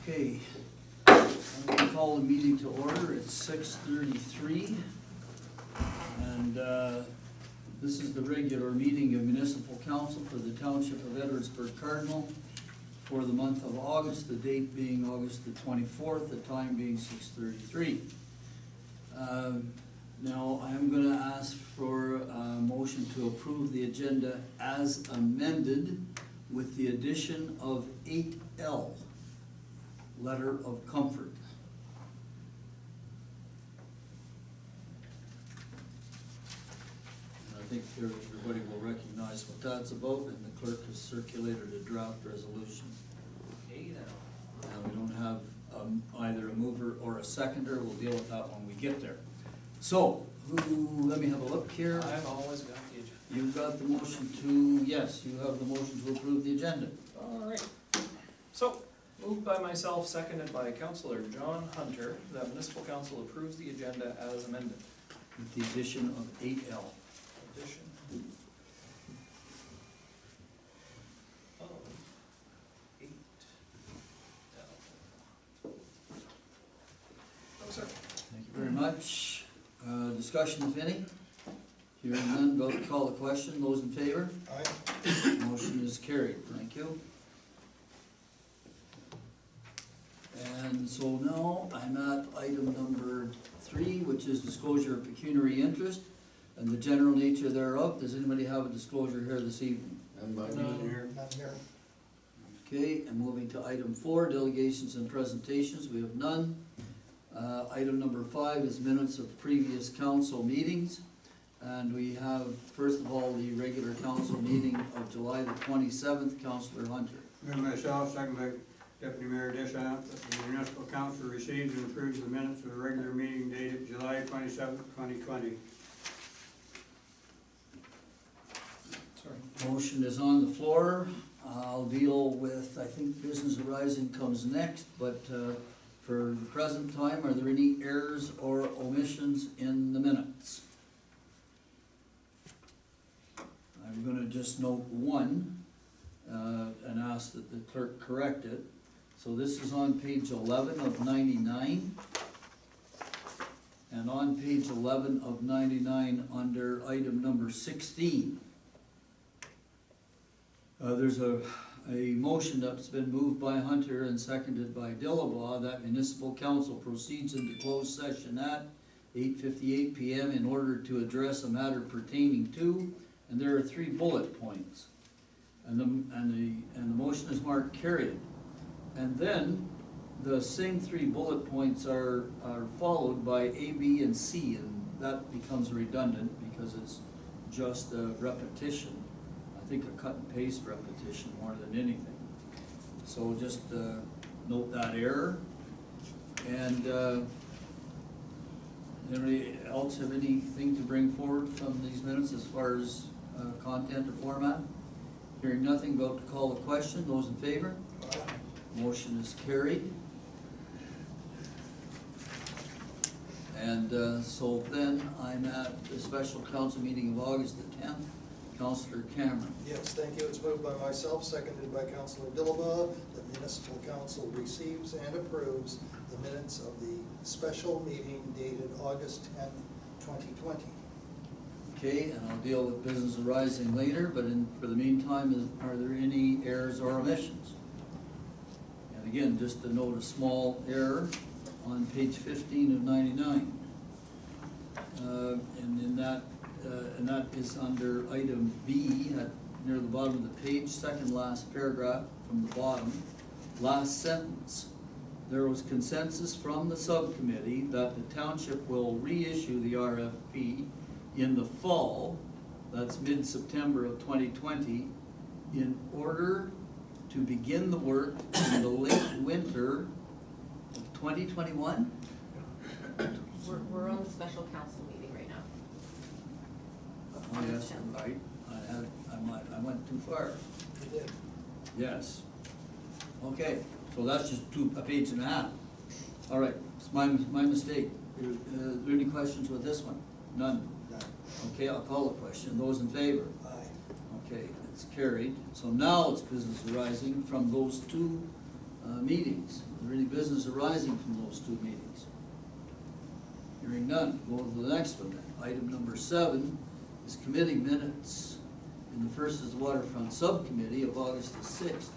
Okay, I'm going to call the meeting to order. It's 6:33, and this is the regular meeting of Municipal Council for the Township of Edwardsburg Cardinal for the month of August, the date being August the 24th, the time being 6:33. Now, I'm going to ask for a motion to approve the agenda as amended with the addition of 8L. Letter of comfort. And I think everybody will recognize what that's about, and the clerk has circulated a draft resolution. Okay, now. And we don't have either a mover or a seconder. We'll deal with that when we get there. So, let me have a look here. I've always got the agenda. You've got the motion to, yes, you have the motion to approve the agenda. All right. So, moved by myself, seconded by Councillor John Hunter, that Municipal Council approves the agenda as amended. With the addition of 8L. Addition of 8L. Oh, sir. Thank you very much. Discussion, if any? Hearing none, vote to call the question. Those in favor? Aye. Motion is carried. Thank you. And so now I'm at item number 3, which is disclosure of pecuniary interest and the general nature thereof. Does anybody have a disclosure here this evening? None here. Okay, and moving to item 4, delegations and presentations. We have none. Item number 5 is minutes of previous council meetings. And we have, first of all, the regular council meeting of July the 27th, Councillor Hunter. Moved myself, second by Deputy Mayor Deschamps, that the Municipal Council receives and approves the minutes of the regular meeting dated July 27th, 2020. Sorry. Motion is on the floor. I'll deal with, I think business arising comes next, but for the present time, are there any errors or omissions in the minutes? I'm going to just note one and ask that the clerk correct it. So this is on page 11 of 99. And on page 11 of 99 under item number 16. There's a motion that's been moved by Hunter and seconded by Dillabaugh that Municipal Council proceeds into closed session at 8:58 p.m. in order to address a matter pertaining to, and there are 3 bullet points. And the motion is marked carried. And then the same 3 bullet points are followed by A, B, and C, and that becomes redundant because it's just a repetition. I think a cut and paste repetition more than anything. So just note that error. And anybody else have anything to bring forward from these minutes as far as content or format? Hearing nothing, vote to call the question. Those in favor? Motion is carried. And so then I'm at the special council meeting of August the 10th. Councillor Cameron. Yes, thank you. It's moved by myself, seconded by Councillor Dillabaugh, that Municipal Council receives and approves the minutes of the special meeting dated August 10th, 2020. Okay, and I'll deal with business arising later, but for the meantime, are there any errors or omissions? And again, just to note a small error on page 15 of 99. And that is under item B, near the bottom of the page, second last paragraph from the bottom, last sentence. There was consensus from the subcommittee that the township will reissue the RFP in the fall, that's mid-September of 2020, in order to begin the work in the late winter of 2021? We're on the special council meeting right now. Oh, yes, right. I went too far. You did. Yes. Okay, so that's just a page and a half. All right, it's my mistake. Are there any questions with this one? None. Okay, I'll call the question. Those in favor? Aye. Okay, it's carried. So now it's business arising from those 2 meetings? Is there any business arising from those two meetings? Hearing none, go to the next one then. Item number 7 is committee minutes. And the first is the Waterfront Subcommittee of August the 6th.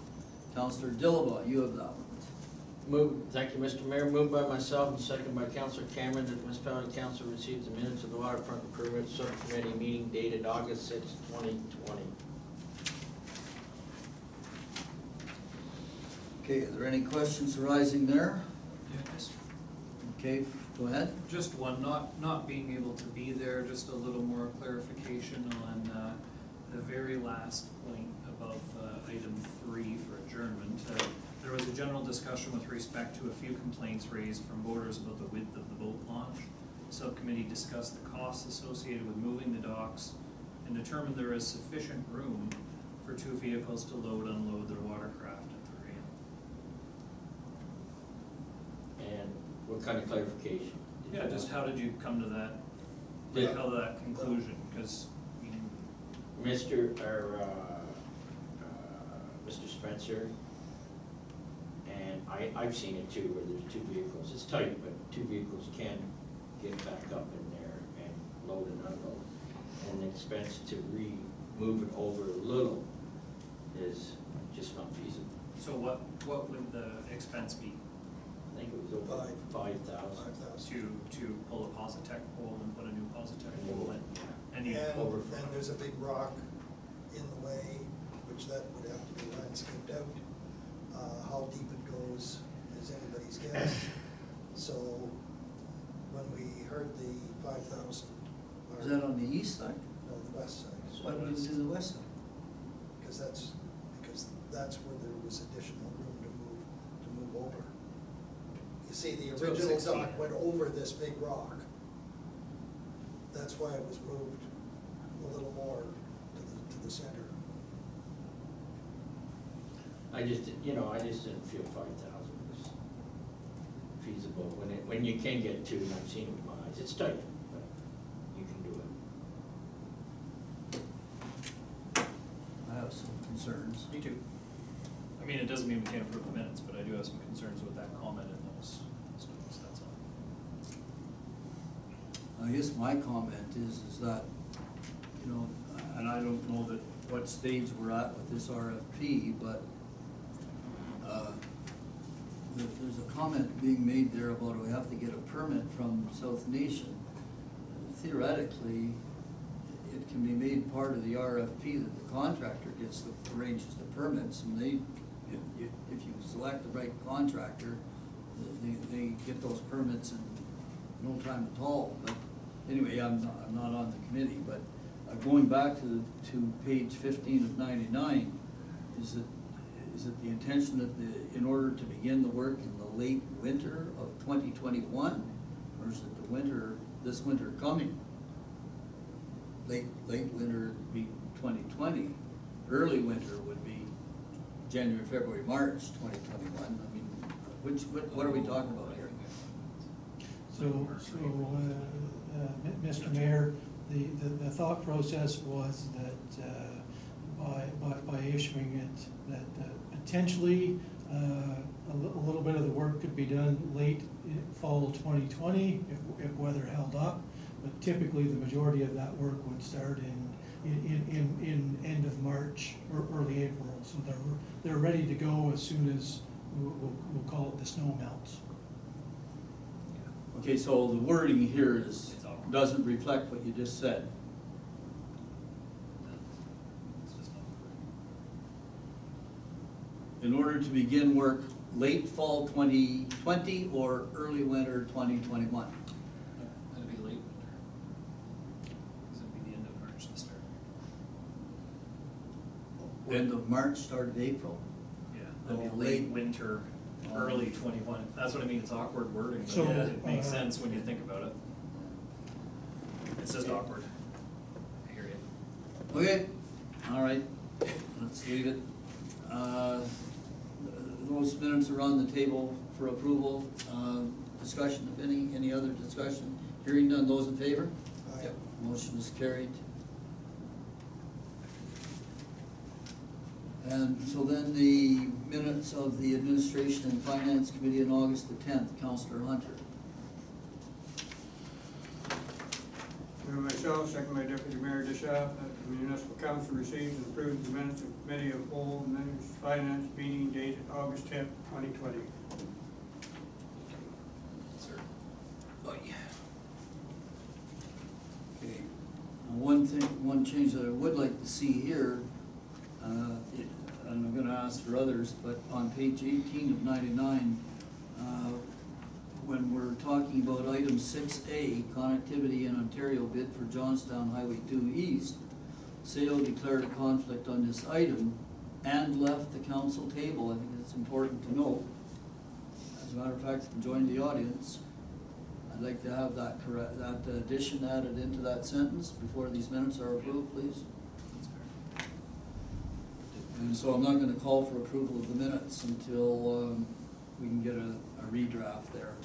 Councillor Dillabaugh, you have that one. Thank you, Mr. Mayor. Moved by myself and seconded by Councillor Cameron that the municipality council receives the minutes of the Waterfront Improvement Subcommittee meeting dated August 6, 2020. Okay, are there any questions arising there? Yeah, just, Okay, go ahead. just one, not being able to be there, just a little more clarification on the very last point above item 3 for adjournment. There was a general discussion with respect to a few complaints raised from voters about the width of the boat launch. The subcommittee discussed the costs associated with moving the docks and determined there is sufficient room for 2 vehicles to load, unload their watercraft at the rail. And what kind of clarification? Yeah, just how did you come to that, Did- how to that conclusion? Because, Mr. Spencer, and I've seen it too, where there's 2 vehicles. It's tight, but 2 vehicles can get back up in there and load and unload. And the expense to remove it over a little is just not feasible. so what would the expense be I think it was over 5,000. 5,000. to pull a Positec pole and put a new Positec pole in? And you, And there's a big rock in the way, which that would have to be landscaped out. How deep it goes is anybody's guess. So when we heard the 5,000. Is that on the east side? No, the west side. Why would you do the west side? Because that's where there was additional room to move over. You see, the It's about original 6 feet. dock went over this big rock. That's why it was moved a little more to the center. I just didn't feel 5,000 was feasible when you can get 2, and I've seen it with my eyes. It's tight, but you can do it. I have some concerns. me too. I mean, it doesn't mean we can't approve the minutes, but I do have some concerns with that comment in those notes, that's all. I guess my comment is that, you know, and I don't know that what stage we're at with this RFP, but there's a comment being made there about we have to get a permit from South Nation. Theoretically, it can be made part of the RFP that the contractor arranges the permits, and if you select the right contractor, they get those permits in no time at all. But anyway, I'm not on the committee, but going back to page 15 of 99, is it the intention that in order to begin the work in the late winter of 2021, or is it this winter coming? Late winter would be 2020, early winter would be January, February, March 2021. I mean, what are we talking about here? Mr. Mayor, the thought process was that by issuing it, that potentially a little bit of the work could be done late fall 2020 if weather held up, but typically the majority of that work would start in end of March or early April. So they're ready to go as soon as we'll call it the snow melts. Okay, so the wording here doesn't reflect what you just said. It's just not. In order to begin work late fall 2020 or early winter 2021. That'd be late winter. Because it'd be the end of March to start. End of March, start of April. Yeah, that'd be Oh, late late. winter, early 21. That's what I mean, it's awkward wording, but So, yeah, it makes sense when you think about it. It's just awkward. I hear you. Okay, all right, let's leave it. Those minutes are on the table for approval. Discussion, if any other discussion? Hearing none, those in favor? Aye. Yep. Motion is carried. And so then the minutes of the Administration and Finance Committee on August the 10th, Councillor Hunter. Moved by myself, second by Deputy Mayor Deschamps, that the municipal council receives and approves the minutes of Committee of Whole Minutes Finance meeting dated August 10th, 2020. Sir. Oh, yeah. Okay, one change that I would like to see here, and I'm gonna ask for others, but on page 18 of 99, when we're talking about item 6A, connectivity in Ontario bid for Johnstown Highway 2 East, SAO declared a conflict on this item and left the council table. I think it's important to note. As a matter of fact, join the audience. I'd like to have that addition added into that sentence before these minutes are approved, please. And so I'm not gonna call for approval of the minutes until we can get a redraft there.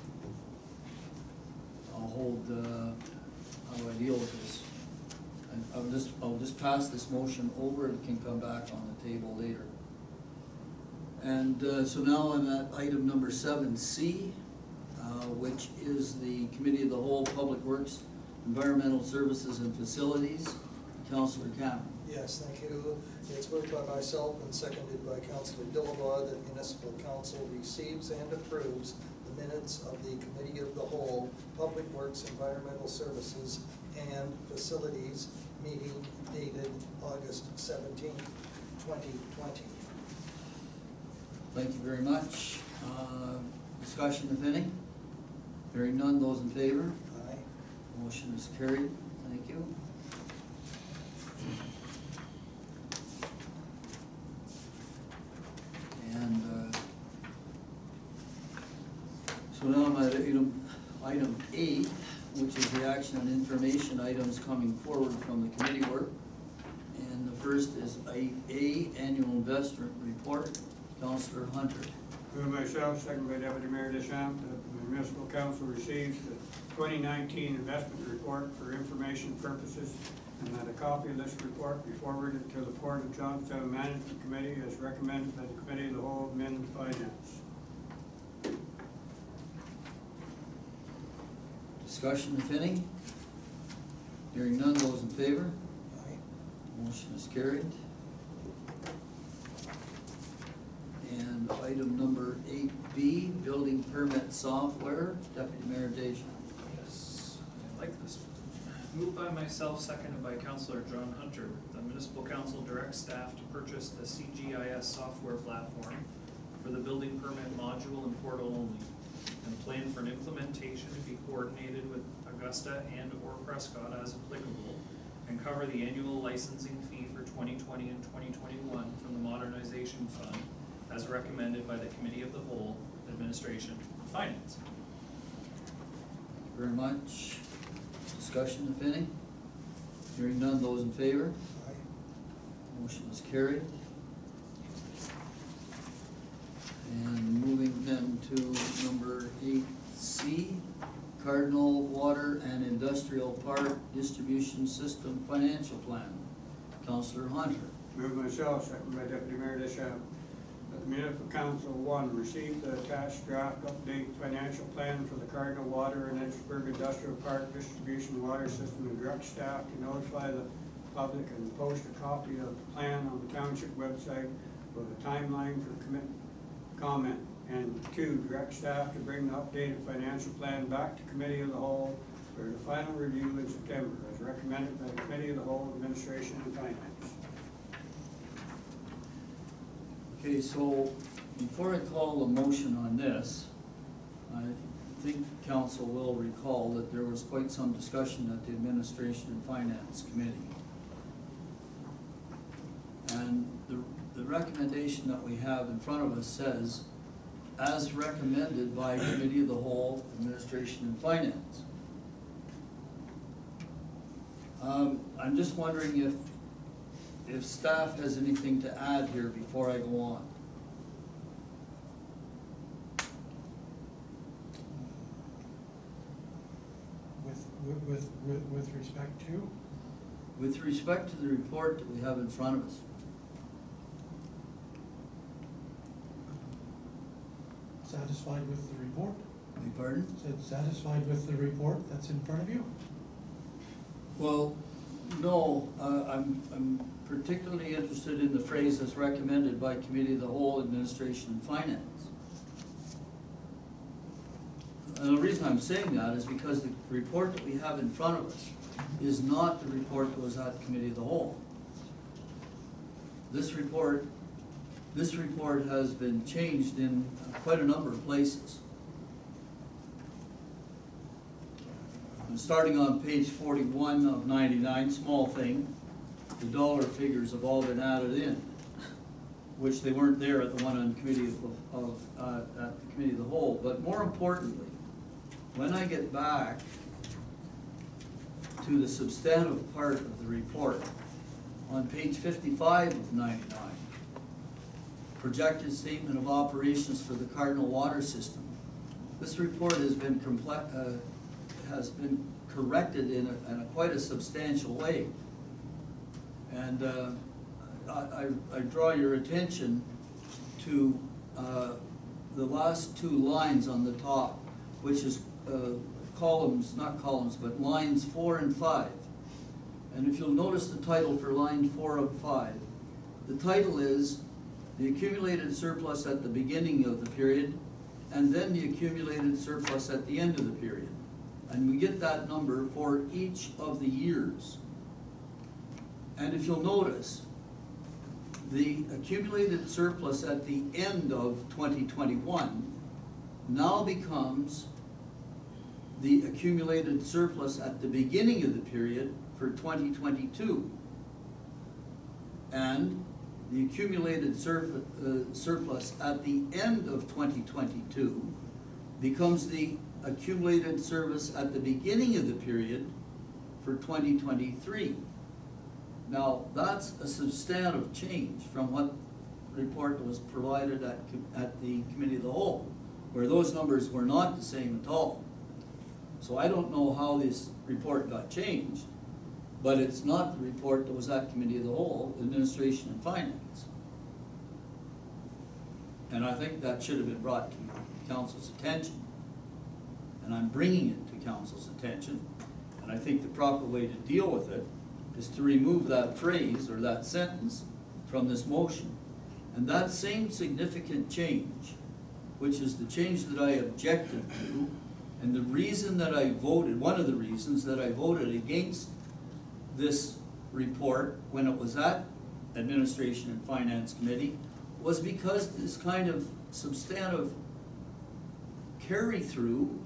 I'll hold, how do I deal with this? And I'll just pass this motion over, it can come back on the table later. And so now I'm at item number 7C, which is the Committee of the Whole, Public Works, Environmental Services and Facilities. Councillor Cameron. Yes, thank you. It's moved by myself and seconded by Councillor Dillabaugh that municipal council receives and approves the minutes of the Committee of the Whole, Public Works, Environmental Services and Facilities meeting dated August 17, 2020. Thank you very much. Discussion, if any? Hearing none, those in favor? Aye. Motion is carried. Thank you. And so now I'm at item 8, which is the action and information items coming forward from the committee work. And the first is 8A, Annual Investment Report. Councillor Hunter. Moved by myself, second by Deputy Mayor Deschamps, that the municipal council receives the 2019 investment report for information purposes, and that a copy of this report be forwarded to the Port of Johnstown Management Committee as recommended by the Committee of the Whole of Min and Finance. Discussion, if any? Hearing none, those in favor? Aye. Motion is carried. And item number 8B, building permit software, Deputy Mayor Deschamps. Yes, I like this one. Moved by myself, seconded by Councillor John Hunter. The municipal council directs staff to purchase the CGIS software platform for the building permit module and portal only, and plan for an implementation to be coordinated with Augusta and or Prescott as applicable, and cover the annual licensing fee for 2020 and 2021 from the Modernization Fund, as recommended by the Committee of the Whole, Administration, and Finance. Thank you very much. Discussion, if any? Hearing none, those in favor? Aye. Motion is carried. And moving then to number 8C, Cardinal Water and Industrial Park Distribution System Financial Plan. Councillor Hunter. Moved by myself, second by Deputy Mayor Deschamps, that the municipal council, 1, receive the attached draft update financial plan for the Cardinal Water and Edgeburg Industrial Park Distribution Water System, and direct staff to notify the public and post a copy of the plan on the township website with a timeline for comment. And 2, direct staff to bring the updated financial plan back to Committee of the Whole for the final review in September, as recommended by the Committee of the Whole, Administration and Finance. Okay, so before I call a motion on this, I think council will recall that there was quite some discussion at the Administration and Finance Committee. And the recommendation that we have in front of us says, as recommended by Committee of the Whole, Administration and Finance. I'm just wondering if staff has anything to add here before I go on. With respect to? With respect to the report that we have in front of us. satisfied with the report? Beg pardon? Said satisfied with the report that's in front of you? Well, no, I'm particularly interested in the phrase as recommended by Committee of the Whole, Administration and Finance. And the reason I'm saying that is because the report that we have in front of us is not the report that was at Committee of the Whole. This report has been changed in quite a number of places. And starting on page 41 of 99, small thing, the dollar figures have all been added in, which they weren't there at the one on Committee at the Committee of the Whole. But more importantly, when I get back to the substantive part of the report, on page 55 of 99, projected statement of operations for the Cardinal Water System. This report has been corrected in a quite a substantial way. And I draw your attention to the last two lines on the top, which is not columns, but lines 4 and 5. And if you'll notice the title for line 4 of 5, the title is the accumulated surplus at the beginning of the period, and then the accumulated surplus at the end of the period. And we get that number for each of the years. And if you'll notice, the accumulated surplus at the end of 2021 now becomes the accumulated surplus at the beginning of the period for 2022. And the accumulated surplus at the end of 2022 becomes the accumulated surplus at the beginning of the period for 2023. Now, that's a substantive change from what report was provided at the Committee of the Whole, where those numbers were not the same at all. So I don't know how this report got changed, but it's not the report that was at Committee of the Whole, Administration and Finance. And I think that should have been brought to Council's attention. And I'm bringing it to Council's attention. And I think the proper way to deal with it is to remove that phrase or that sentence from this motion. And that same significant change, which is the change that I objected to, and the reason that I voted, one of the reasons that I voted against this report when it was at Administration and Finance Committee, was because this kind of substantive carry-through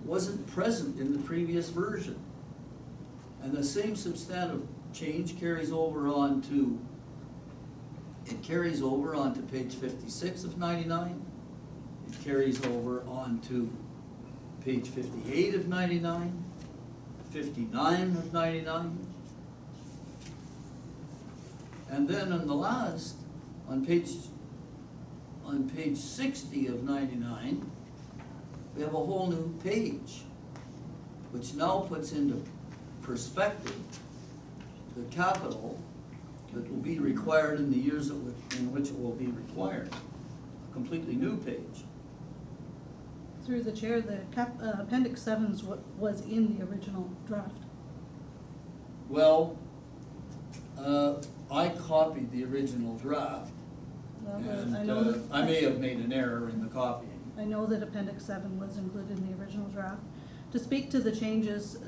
wasn't present in the previous version. And the same substantive change carries over onto page 56 of 99. It carries over onto page 58 of 99, 59 of 99. And then on the last, on page 60 of 99, we have a whole new page, which now puts into perspective the capital that will be required in the years in which it will be required. A completely new page. Through the chair, the Appendix 7 was in the original draft. Well, I copied the original draft, and I know that I may have made an error in the copying. I know that Appendix 7 was included in the original draft. To speak to the changes,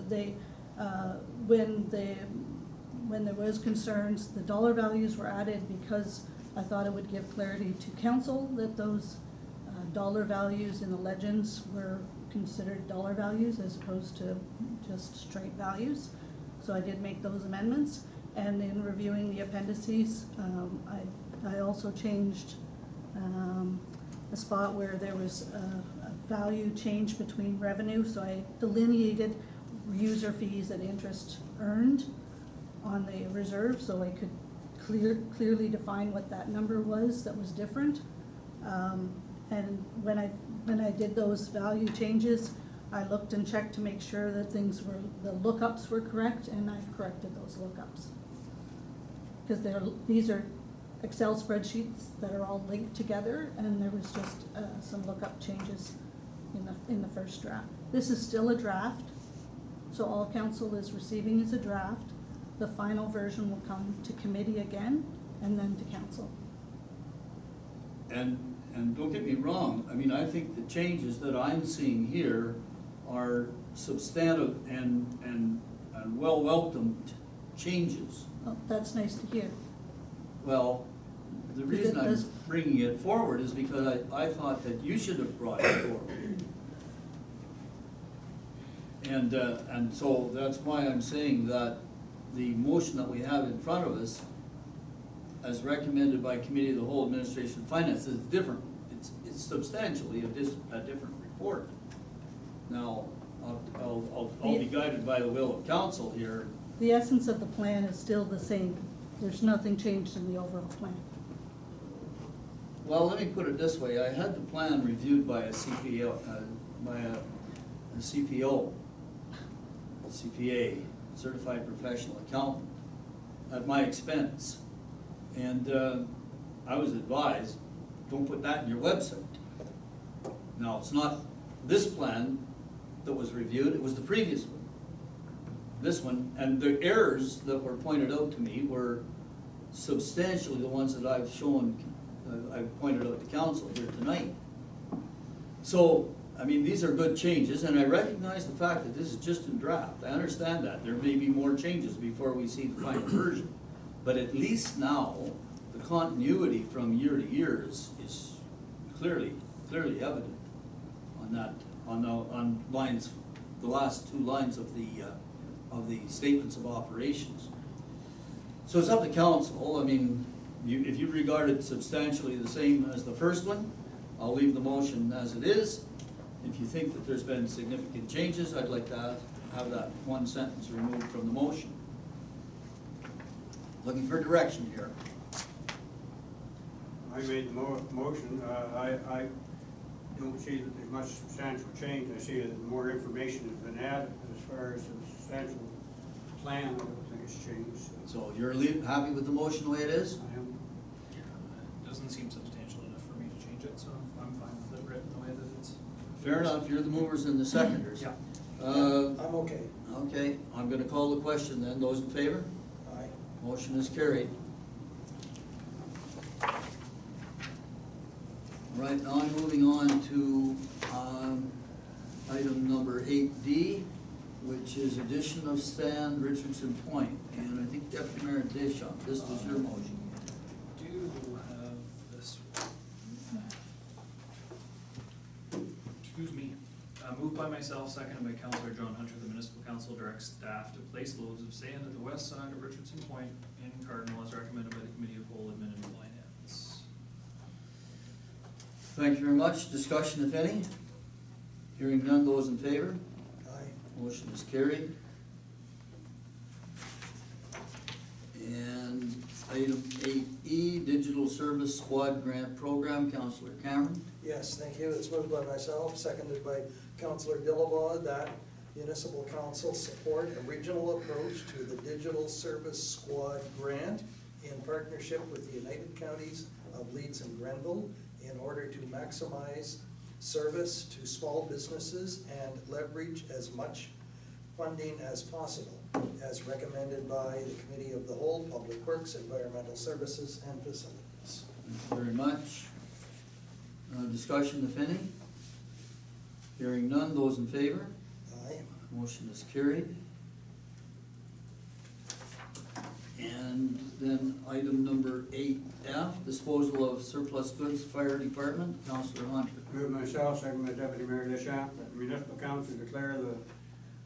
when there was concerns, the dollar values were added because I thought it would give clarity to council that those dollar values in the legends were considered dollar values as opposed to just straight values. So I did make those amendments. And in reviewing the appendices, I also changed a spot where there was a value change between revenue. So I delineated user fees and interest earned on the reserve, so I could clearly define what that number was that was different. And when I did those value changes, I looked and checked to make sure that the lookups were correct, and I've corrected those lookups. Because these are Excel spreadsheets that are all linked together, and there was just some lookup changes in the first draft. This is still a draft, so all council is receiving is a draft. The final version will come to committee again, and then to council. And don't get me wrong, I mean, I think the changes that I'm seeing here are substantive and well welcomed changes. Oh, that's nice to hear. Well, the reason I'm does- bringing it forward is because I thought that you should have brought it forward. And so that's why I'm saying that the motion that we have in front of us, as recommended by Committee of the Whole Administration and Finance, is different. It's substantially a different report. Now, I'll be guided by the will of council here. The essence of the plan is still the same. There's nothing changed in the overall plan. Well, let me put it this way, I had the plan reviewed by a CPO, CPA, Certified Professional Accountant, at my expense. And I was advised, don't put that in your website. Now, it's not this plan that was reviewed, it was the previous one. This one, and the errors that were pointed out to me were substantially the ones that I've shown, I've pointed out to council here tonight. So, I mean, these are good changes, and I recognize the fact that this is just in draft. I understand that. There may be more changes before we see the final version. But at least now, the continuity from year to year is clearly evident on that, on lines, the last two lines of the statements of operations. So it's up to council. I mean, if you regard it substantially the same as the first one, I'll leave the motion as it is. If you think that there's been significant changes, I'd like to have that one sentence removed from the motion. Looking for direction here. I made the motion. I don't see that there's much substantial change. I see that more information has been added. As far as the substantial plan, I don't think it's changed. So you're happy with the motion the way it is? I am. It doesn't seem substantial enough for me to change it, so I'm fine with it written the way that it's. Fair enough, you're the movers and the seconders. Yeah. I'm okay. Okay, I'm gonna call the question then. Those in favor? Aye. Motion is carried. All right, now I'm moving on to item number 8D, which is addition of Stan Richardson Point. And I think Deputy Mayor Deschamps, this was your motion. I do have this one. Excuse me. Moved by myself, seconded by Councillor John Hunter, the municipal council directs staff to place loads of sand at the west side of Richardson Point in Cardinal as recommended by the Committee of Whole Admin and Finance. Thank you very much. Discussion, if any? Hearing none, those in favor? Aye. Motion is carried. And item 8E, Digital Service Squad Grant Program, Councillor Cameron. Yes, thank you. It's moved by myself, seconded by Councillor Dillabaugh, that municipal council support a regional approach to the Digital Service Squad Grant in partnership with the United Counties of Leeds and Grenville in order to maximize service to small businesses and leverage as much funding as possible, as recommended by the Committee of the Whole, Public Works, Environmental Services, and Facilities. Thank you very much. Discussion, if any? Hearing none, those in favor? Aye. Motion is carried. And then item number 8F, disposal of surplus goods, fire department, Councillor Hunter. Moved myself, seconded by Deputy Mayor Deschamps, that the municipal council declare the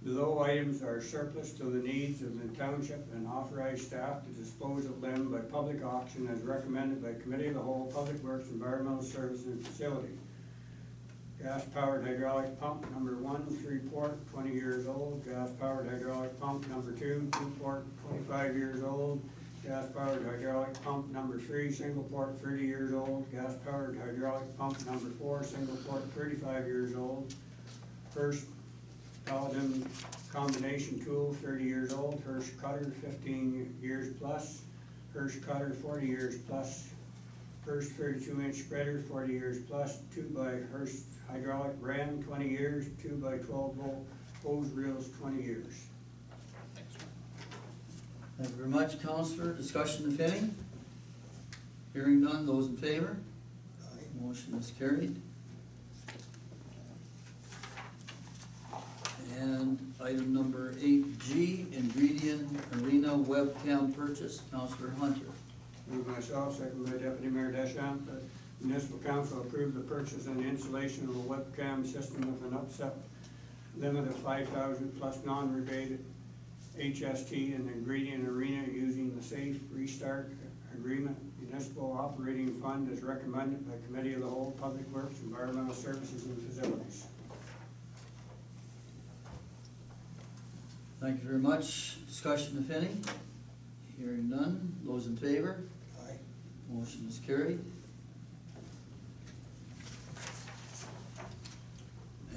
below items are surplus to the needs of the township and authorize staff to dispose of them by public auction as recommended by Committee of the Whole, Public Works, Environmental Services, and Facility. Gas-powered hydraulic pump number 1, 3-port, 20 years old. Gas-powered hydraulic pump number 2, 2-port, 25 years old. Gas-powered hydraulic pump number 3, single-port, 30 years old. Gas-powered hydraulic pump number 4, single-port, 35 years old. First Paladin combination tool, 30 years old. Hirsch cutter, 15 years plus. Hirsch cutter, 40 years plus. Hirsch 32-inch spreader, 40 years plus. 2x Hirsch hydraulic ram, 20 years. 2x 12-volt hose reels, 20 years. Thank you very much, Counselor. Discussion if any? Hearing none, those in favor? Aye. Motion is carried. And item number 8G, Ingredient Arena webcam purchase, Counselor Hunter. Move myself, second by Deputy Mayor Deschamps, that municipal council approve the purchase and installation of a webcam system with an upset limit of 5,000 plus non-rebated HST and Ingredient Arena using the Safe Restart Agreement Municipal Operating Fund as recommended by Committee of the Whole, Public Works, Environmental Services and Facilities. Thank you very much. Discussion if any? Hearing none, those in favor? Aye. Motion is carried.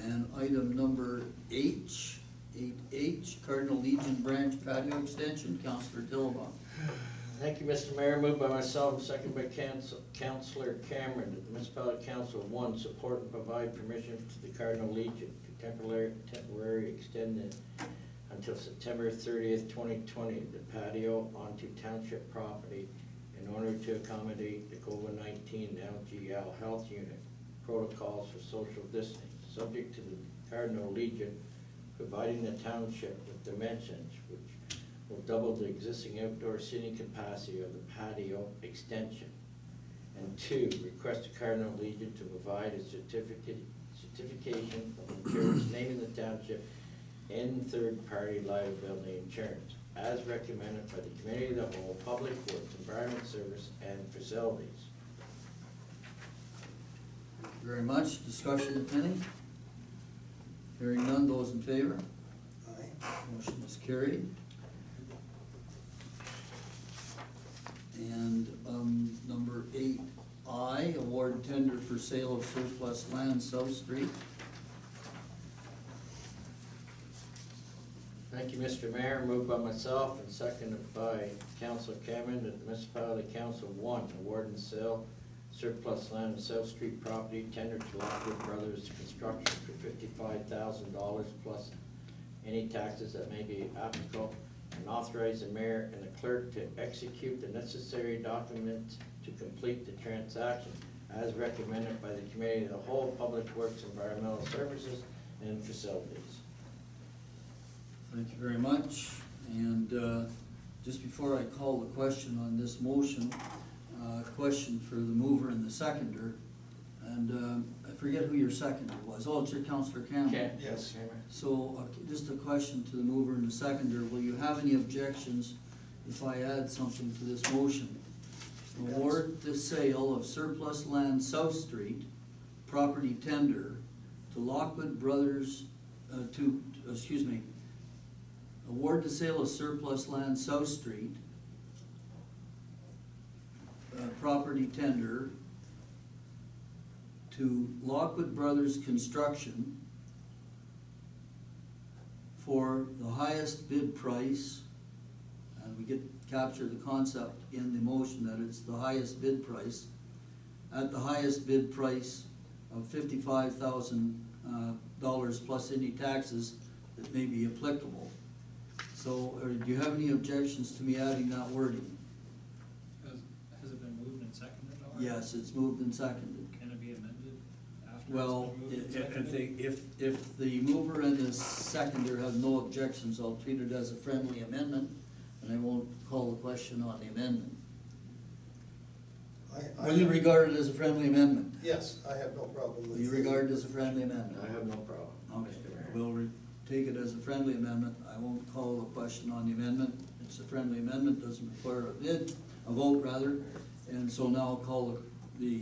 And item number 8H, Cardinal Legion Branch Patio Extension, Counselor Dillabaugh. Thank you, Mr. Mayor. Moved by myself, second by Councilor Cameron, that the Municipality Council, one, support and provide permission to the Cardinal Legion to temporarily extend it until September 30th, 2020, the patio onto township property in order to accommodate the COVID-19 LGL health unit protocols for social distancing, subject to the Cardinal Legion providing the township with dimensions which will double the existing outdoor seating capacity of the patio extension. And two, request the Cardinal Legion to provide a certification of insurance naming the township in third-party liability insurance, as recommended by the Committee of the Whole, Public Works, Environment Service, and Facilities. Thank you very much. Discussion if any? Hearing none, those in favor? Aye. Motion is carried. And number 8I, award tender for sale of surplus land, South Street. Thank you, Mr. Mayor. Moved by myself and seconded by Councilor Cameron that the Municipality Council, one, award and sell surplus land of South Street property tender to Lockwood Brothers Construction for $55,000 plus any taxes that may be applicable, and authorize the mayor and the clerk to execute the necessary documents to complete the transaction as recommended by the Committee of the Whole, Public Works, Environmental Services, and Facilities. Thank you very much. And just before I call the question on this motion, question for the mover and the seconder. And I forget who your seconder was. Oh, it's your Councilor Cameron. Yes. So just a question to the mover and the seconder. Will you have any objections if I add something to this motion? Award the sale of surplus land South Street, property tender, to Lockwood Brothers, award the sale of surplus land South Street, property tender, to Lockwood Brothers Construction for the highest bid price, and we capture the concept in the motion that it's the highest bid price, at the highest bid price of $55,000 plus any taxes that may be applicable. So, do you have any objections to me adding that wording? Has it been moved and seconded already? Yes, it's moved and seconded. Can it be amended after Well, it's been moved and seconded? if the mover and the seconder have no objections, I'll treat it as a friendly amendment, and I won't call the question on the amendment. Will you regard it as a friendly amendment? Yes, I have no problem with. Will you regard it as a friendly amendment? I have no problem, Okay, Mr. Mayor. we'll take it as a friendly amendment. I won't call the question on the amendment. It's a friendly amendment, doesn't require a vote rather. And so now I'll call the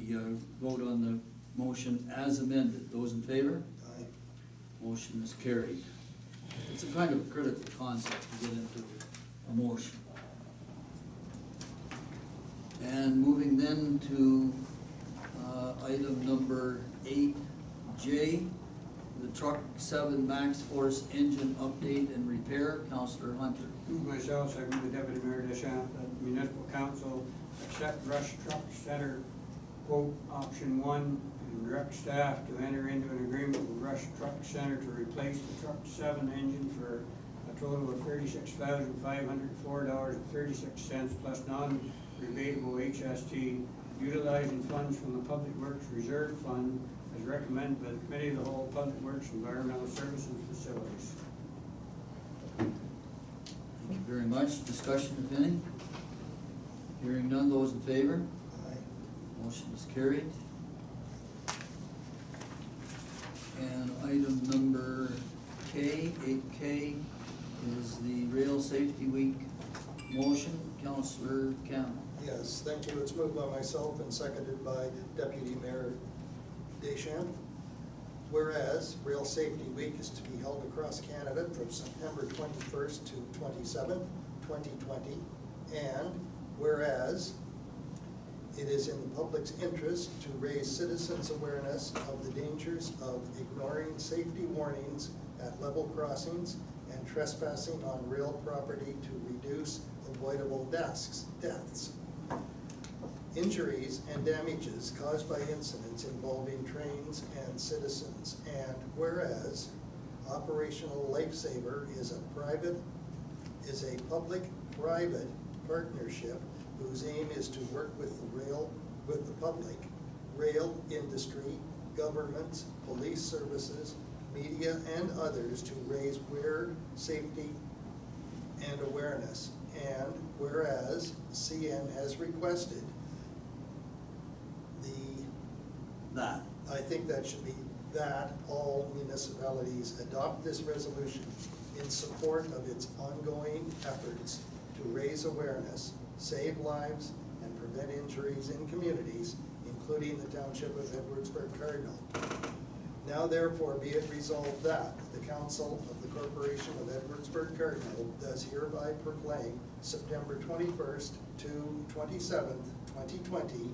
vote on the motion as amended. Those in favor? Aye. Motion is carried. It's a kind of a critical concept to get into a motion. And moving then to item number 8J, the Truck 7 Max Force engine update and repair. Counselor Hunter. Move myself, second by Deputy Mayor Deschamps, that the municipal council accept Rush Truck Center quote option 1 and direct staff to enter into an agreement with Rush Truck Center to replace the Truck 7 engine for a total of $36,504.36 plus non-rebatable HST, utilizing funds from the Public Works Reserve Fund as recommended by the Committee of the Whole, Public Works, Environmental Services and Facilities. Thank you very much. Discussion, if any? Hearing none, those in favor? Aye. Motion is carried. And item number K, 8K, is the Rail Safety Week motion. Counselor Campbell. Yes, thank you. It's moved by myself and seconded by Deputy Mayor Deschamps. Whereas Rail Safety Week is to be held across Canada from September 21st to 27th, 2020. And whereas it is in the public's interest to raise citizens' awareness of the dangers of ignoring safety warnings at level crossings and trespassing on rail property to reduce avoidable deaths, injuries, and damages caused by incidents involving trains and citizens. And whereas Operational Lifesaver is a public-private partnership whose aim is to work with the public, rail industry, governments, police services, media, and others to raise safety and awareness. And whereas CN has requested I think that should be that all municipalities adopt this resolution in support of its ongoing efforts to raise awareness, save lives, and prevent injuries in communities, including the Township of Edwardsburg Cardinal. Now therefore be it resolved that the Council of the Corporation of Edwardsburg Cardinal does hereby proclaim September 21st to 27th, 2020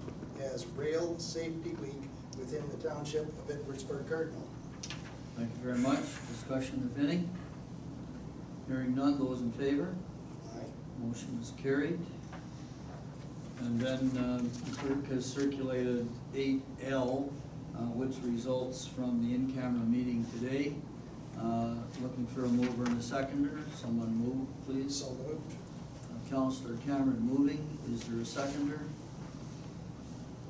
as Rail Safety Week within the Township of Edwardsburg Cardinal. Thank you very much. Discussion, if any? Hearing none, those in favor? Aye. Motion is carried. And then the clerk has circulated 8L, which results from the in-camera meeting today. Looking for a mover and a seconder. Someone move, please. So moved. Councillor Cameron moving. Is there a seconder?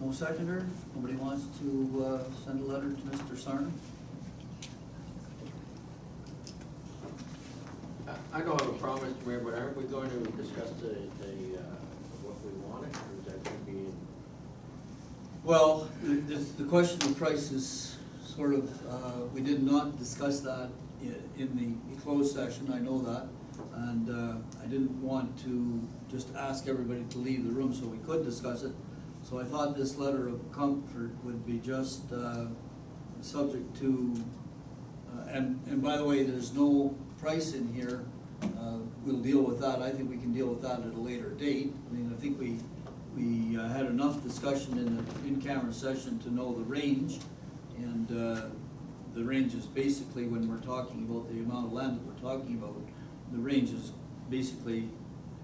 No seconder? Nobody wants to send a letter to Mr. Sarna? I don't have a problem, Mr. Mayor, but aren't we going to discuss what we wanted, or is that going to be in? Well, the question of price is sort of, we did not discuss that in the closed session, I know that. And I didn't want to just ask everybody to leave the room so we could discuss it. So I thought this letter of comfort would be just subject to, and by the way, there's no price in here. We'll deal with that. I think we can deal with that at a later date. I mean, I think we had enough discussion in the in-camera session to know the range. And the range is basically, when we're talking about the amount of land that we're talking about, the range is basically,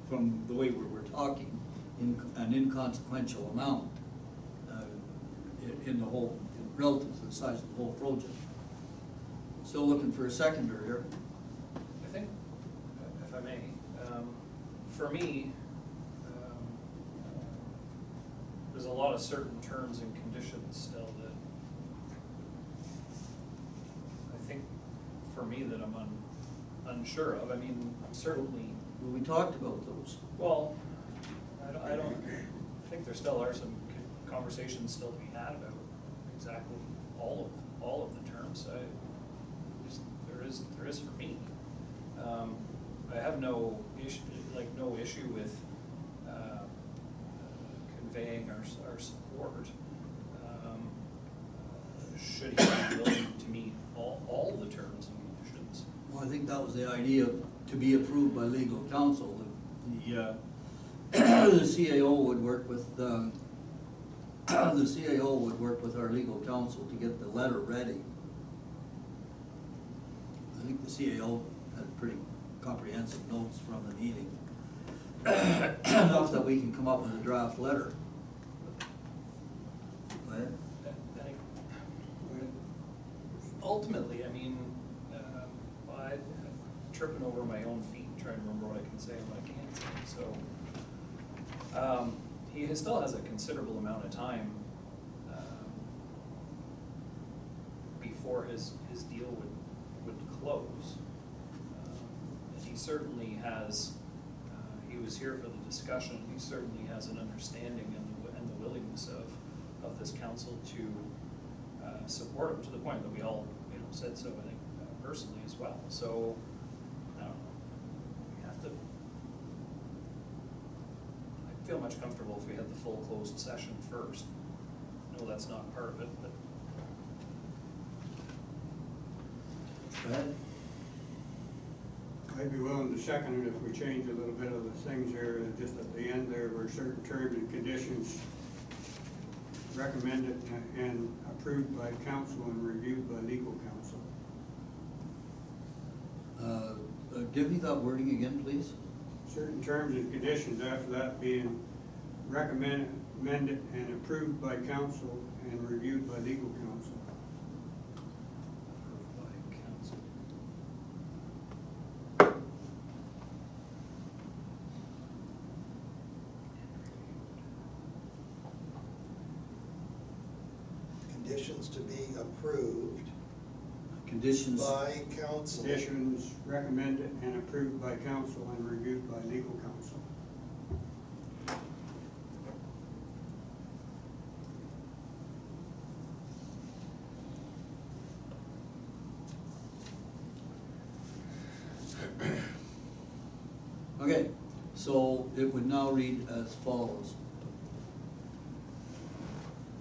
from the way we're talking, an inconsequential amount in the whole, relative to the size of the whole project. Still looking for a seconder here. I think, if I may, for me, there's a lot of certain terms and conditions still that I think, for me, that I'm unsure of. I mean, certainly. Well, we talked about those. Well, I don't, I think there still are some conversations still to be had about exactly all of the terms. There is for me. I have no issue with conveying our support. Should he be willing to meet all the terms and conditions? Well, I think that was the idea, to be approved by legal counsel. The CAO would work with the CAO would work with our legal counsel to get the letter ready. the CAO had pretty comprehensive notes from the meeting. Enough that we can come up with a draft letter. Go ahead. Ultimately, I mean, I'm tripping over my own feet, trying to remember what I can say and what I can't say, so. He still has a considerable amount of time, before his deal would close. He certainly has, he was here for the discussion, he certainly has an understanding and the willingness of this council to support him, to the point that we all, said so, I think, personally as well. So, I don't know, we have to, I feel much comfortable if we had the full closed session first. No, that's not part of it, but. Go ahead. I'd be willing to second it if we change a little bit of the things there, just at the end there were certain terms and conditions recommended and approved by council and reviewed by legal counsel. Give me that wording again, please. Certain terms and conditions, after that being recommended and approved by council and reviewed by legal counsel. Approved by council. Conditions to be approved Conditions. by council. Conditions recommended and approved by council and reviewed by legal counsel. Okay, so it would now read as follows.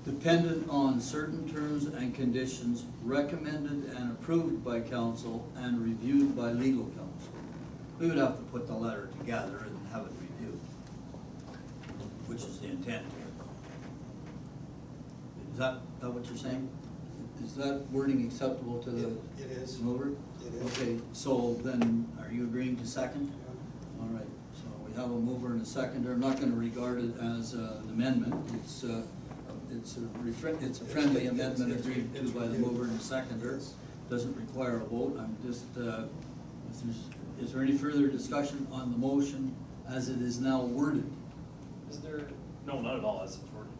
Dependent on certain terms and conditions recommended and approved by council and reviewed by legal counsel. We would have to put the letter together and have it reviewed, which is the intent here. Is that what you're saying? Is that wording acceptable to the It is. mover? It is. Okay, so then, are you agreeing to second? All right, so we have a mover and a seconder. I'm not gonna regard it as an amendment. It's a friendly amendment agreed to by the mover and the seconder. Doesn't require a vote. I'm just, is there any further discussion on the motion as it is now worded? Is there, no, not at all, as it's worded,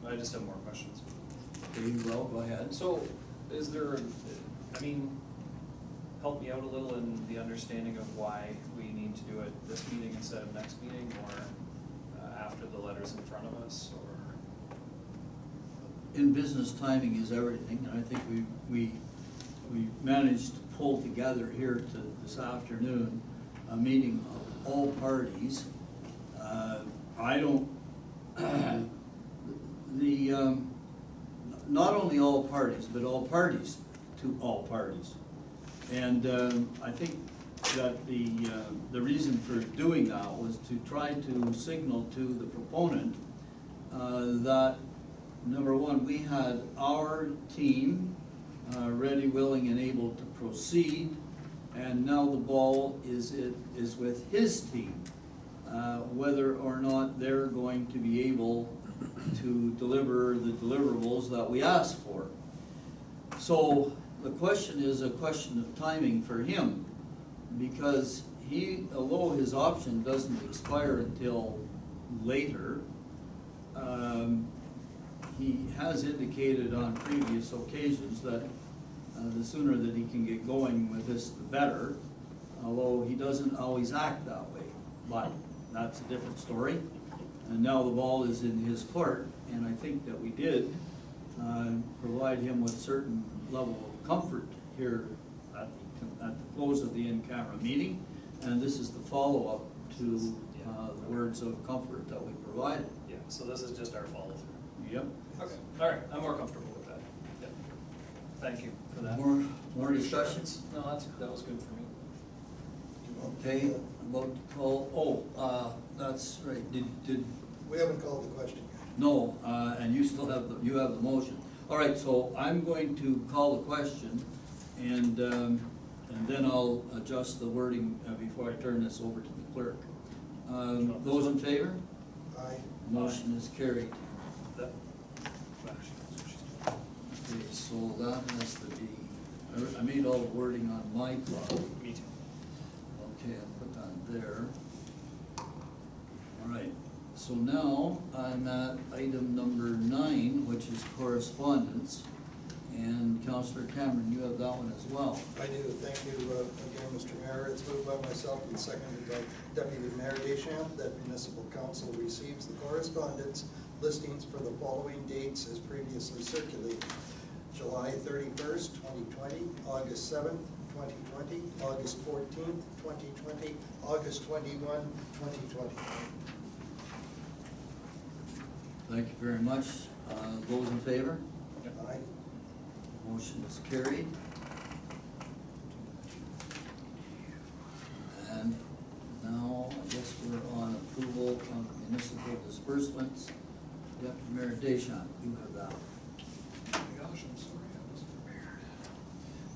no. I just have more questions. Okay, well, go ahead. So, is there, I mean, help me out a little in the understanding of why we need to do it this meeting instead of next meeting, or after the letter's in front of us, or? In business, timing is everything, and I think we managed to pull together here to this afternoon a meeting of all parties. I don't, not only all parties, but all parties to all parties. And I think that the reason for doing that was to try to signal to the proponent that, number one, we had our team ready, willing, and able to proceed, and now the ball is with his team, whether or not they're going to be able to deliver the deliverables that we asked for. So the question is a question of timing for him, because although his option doesn't expire until later, he has indicated on previous occasions that the sooner that he can get going with this, the better, although he doesn't always act that way. But that's a different story. And now the ball is in his court, and I think that we did provide him with certain level of comfort here at the close of the in-camera meeting. And this is the follow-up to the words of comfort that we provided. Yeah, so this is just our follow-through. Yep. Okay, all right, I'm more comfortable with that. Yep. Thank you for that. More discussions? No, that was good for me. Okay, about to call, that's right, did, We haven't called the question yet. no, and you still have you have the motion. All right, so I'm going to call the question, and And then I'll adjust the wording before I turn this over to the clerk. Those in favor? Aye. Motion is carried. That- Okay, so that has to be, I made all the wording on my copy. Me too. Okay, I'll put that there. All right, so now I'm at item number 9, which is correspondence. And Councillor Cameron, you have that one as well. I do, thank you again, Mr. Mayor. It's moved by myself and seconded by Deputy Mayor Deschamps that municipal council receives the correspondence listings for the following dates as previously circulated. July 31st, 2020, August 7th, 2020, August 14th, 2020, August 21, 2020. Thank you very much. Those in favor? Aye. Motion is carried. And now, I guess we're on approval of municipal disbursements. Deputy Mayor Deschamps, you have that. Oh my gosh, I'm sorry, I wasn't prepared.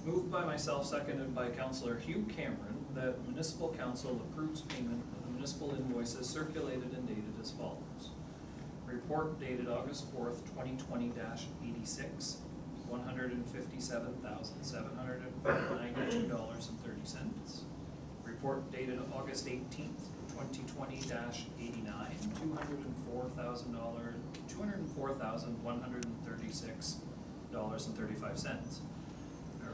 Moved by myself, seconded by Councillor Hugh Cameron, that municipal council approves payment of the municipal invoices circulated and dated as follows. Report dated August 4th, 2020-86, $157,792.30. Report dated August 18th, 2020-89, $204,136.35.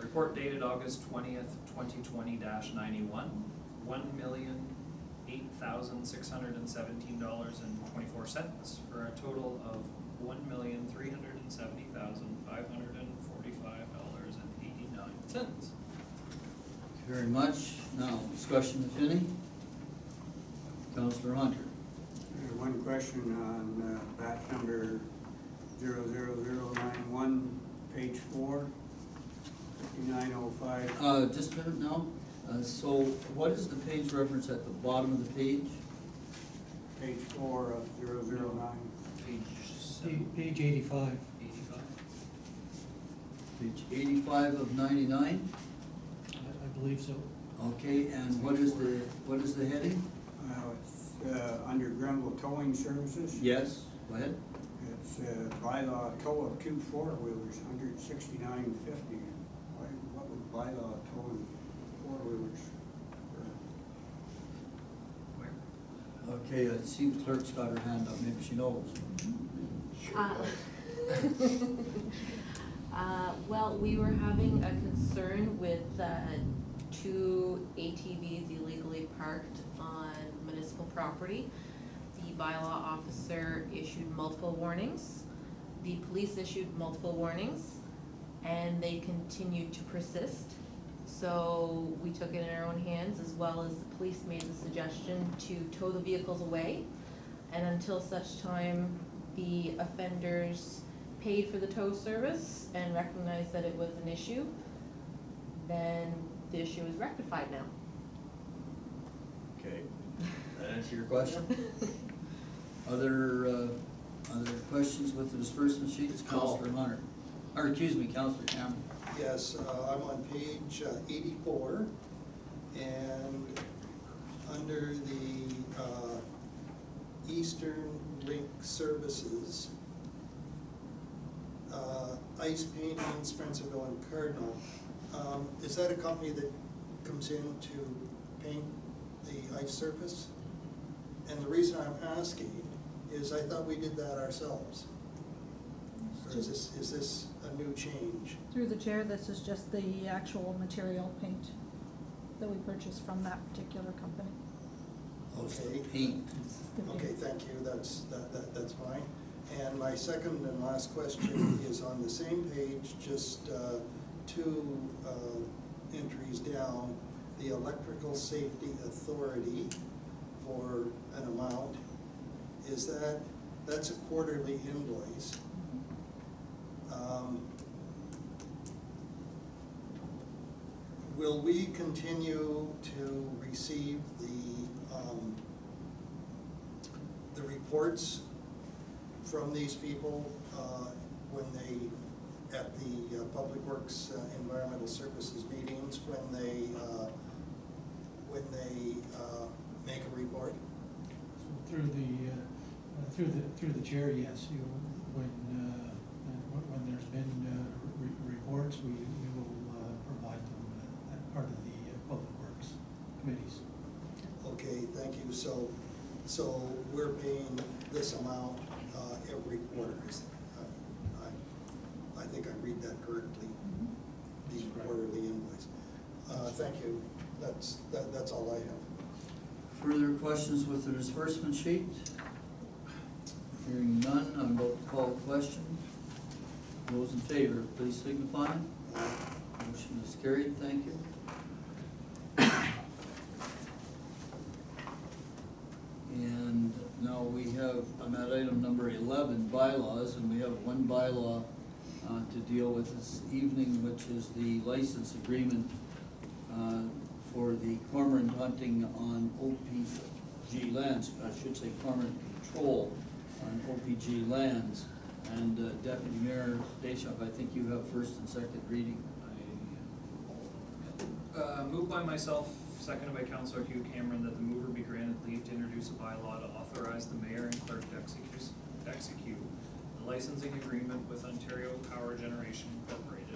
Report dated August 20th, 2020-91, $1,008,617.24, for a total of $1,370,545.89. Thank you very much. Now, discussion if any. Councillor Hunter. One question on batch number 00091, page 4, 5905. Just a minute now. So what is the page reference at the bottom of the page? Page 4 of 009. Page 85. 85. Page 85 of 99? I believe so. Okay, and what is the heading? It's under Grenville Towing Services. Yes, go ahead. It's bylaw tow of 2 4-wheelers, $169.50. What would bylaw towing 4-wheelers? Okay, I see the clerk's got her hand up, maybe she knows. Well, we were having a concern with 2 ATVs illegally parked on municipal property. The bylaw officer issued multiple warnings. The police issued multiple warnings, and they continued to persist. So we took it in our own hands, as well as the police made the suggestion to tow the vehicles away. And until such time the offenders paid for the tow service and recognized that it was an issue, then the issue is rectified now. Okay, that answer your question? Other questions with the disbursement sheets? Councillor Hunter, or excuse me, Councillor Cameron. Yes, I'm on page 84, and under the Eastern Link Services, ice painting, Spencerville and Cardinal, is that a company that comes in to paint the ice surface? And the reason I'm asking is I thought we did that ourselves. Or is this a new change? Through the chair, this is just the actual material paint that we purchased from that particular company. Okay. Paint. Okay, thank you, that's fine. And my second and last question is on the same page, just 2 entries down, the Electrical Safety Authority for an amount. That's a quarterly invoice. Will we continue to receive the reports from these people when they, at the Public Works Environmental Services meetings, when they may make a report? Through the chair, yes, when there's been reports, we will provide them as part of the Public Works committees. Okay, thank you. So we're paying this amount every quarter. I think I read that correctly, the quarterly invoice. Thank you. That's all I have. Further questions with the disbursement sheet? Hearing none, I'm about to call the question. Those in favor, please signify. Motion is carried, thank you. And now we have, I'm at item number 11, bylaws, and we have one bylaw to deal with this evening, which is the license agreement for the cormorant hunting on OPG lands, I should say cormorant control on OPG lands. And Deputy Mayor Deschamps, I think you have first and second reading. Moved by myself, seconded by Councillor Hugh Cameron, that the mover be granted leave to introduce a bylaw to authorize the mayor and clerk to execute the licensing agreement with Ontario Power Generation Incorporated,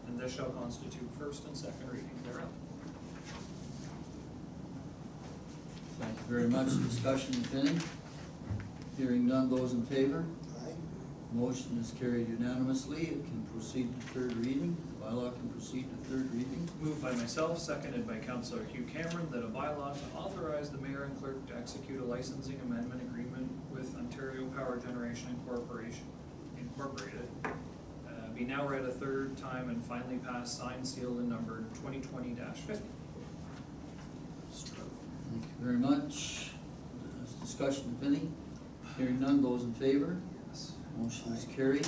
and this shall constitute first and second reading thereof. Thank you very much. Discussion, if any? Hearing none, those in favor? Aye. Motion is carried unanimously. It can proceed to third reading. The bylaw can proceed to third reading. Moved by myself, seconded by Councillor Hugh Cameron, that a bylaw to authorize the mayor and clerk to execute a licensing amendment agreement with Ontario Power Generation Incorporated be now read a third time and finally passed, signed, sealed, and numbered 2020-50. Thank you very much. Discussion, if any? Hearing none, those in favor? Yes. Motion is carried.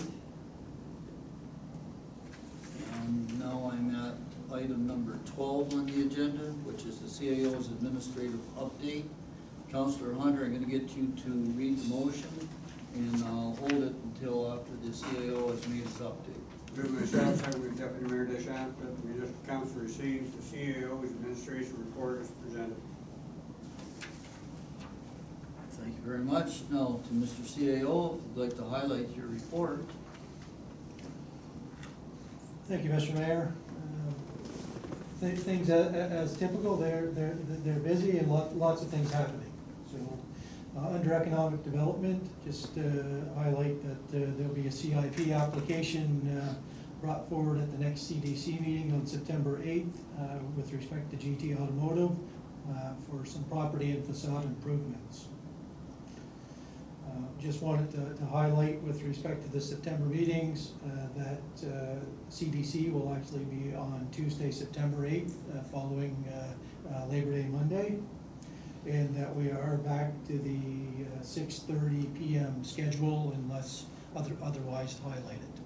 And now I'm at item number 12 on the agenda, which is the CAO's administrative update. Councillor Hunter, I'm gonna get you to read the motion, and I'll hold it until after the CAO has made his update. Moved by myself, seconded by Deputy Mayor Deschamps, that the municipal council receives the CAO's administration report as presented. Thank you very much. Now to Mr. CAO, if you'd like to highlight your report. Thank you, Mr. Mayor. Things as typical, they're busy and lots of things happening. So under economic development, just highlight that there'll be a CIP application brought forward at the next CDC meeting on September 8th with respect to GT Automotive for some property and facade improvements. Just wanted to highlight with respect to the September meetings that CDC will actually be on Tuesday, September 8th, following Labor Day Monday, and that we are back to the 6:30 p.m. schedule unless otherwise highlighted.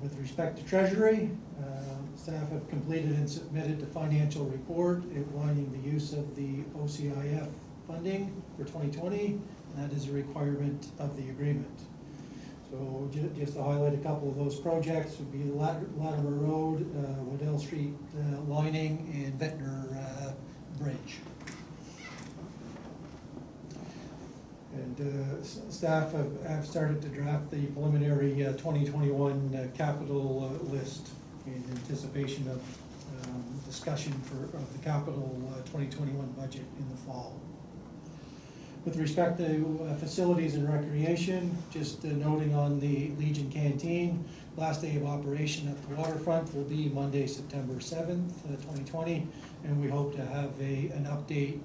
With respect to Treasury, staff have completed and submitted the financial report outlining the use of the OCIF funding for 2020, and that is a requirement of the agreement. So just to highlight a couple of those projects would be Latimer Road, Waddell Street lining, and Ventnor Bridge. And staff have started to draft the preliminary 2021 capital list in anticipation of discussion of the capital 2021 budget in the fall. With respect to facilities and recreation, just noting on the Legion Canteen, last day of operation at the waterfront will be Monday, September 7th, 2020, and we hope to have an update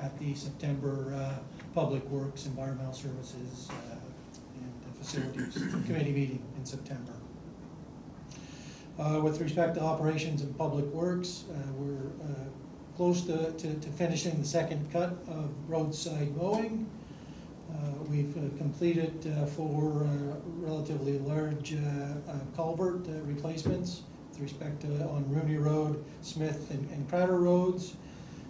at the September Public Works, Environmental Services, and Facilities Committee meeting in September. With respect to operations and public works, we're close to finishing the second cut of roadside mowing. We've completed 4 relatively large culvert replacements with respect to on Rooney Road, Smith and Crowder Roads,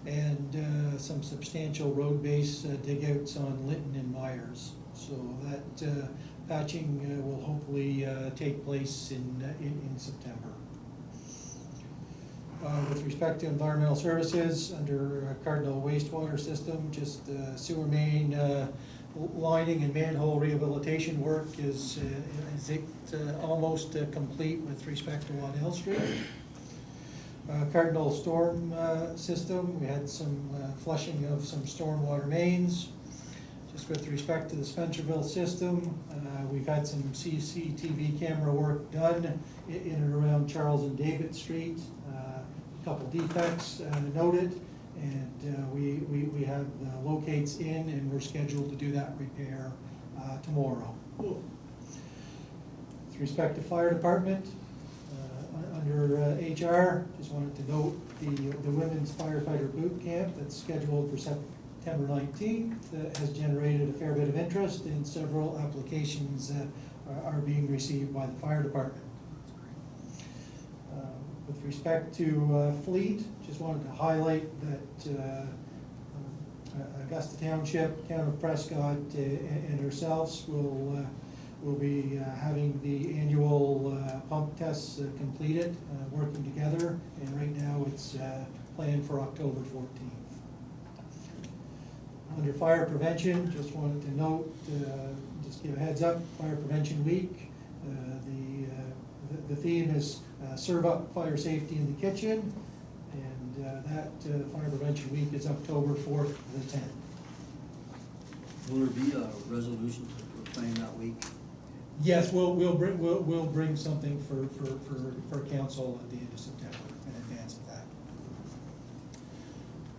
and some substantial road base digouts on Linton and Myers. So that patching will hopefully take place in September. With respect to environmental services, under Cardinal wastewater system, just sewer main lining and manhole rehabilitation work is almost complete with respect to Waddell Street. Cardinal storm system, we had some flushing of some stormwater mains. Just with respect to the Spencerville system, we've had some CCTV camera work done in and around Charles and David Street. A couple defects noted, and we have the locates in, and we're scheduled to do that repair tomorrow. With respect to fire department, under HR, just wanted to note the women's firefighter boot camp that's scheduled for September 19th has generated a fair bit of interest, and several applications are being received by the fire department. With respect to fleet, just wanted to highlight that Augusta Township, Town of Prescott, and ourselves will be having the annual pump tests completed, working together, and right now it's planned for October 14th. Under fire prevention, just wanted to note, just give a heads up, Fire Prevention Week, the theme is serve up fire safety in the kitchen, and that Fire Prevention Week is October 4th to the 10th. Will there be a resolution to proclaim that week? Yes, we'll bring something for council at the end of September in advance of that.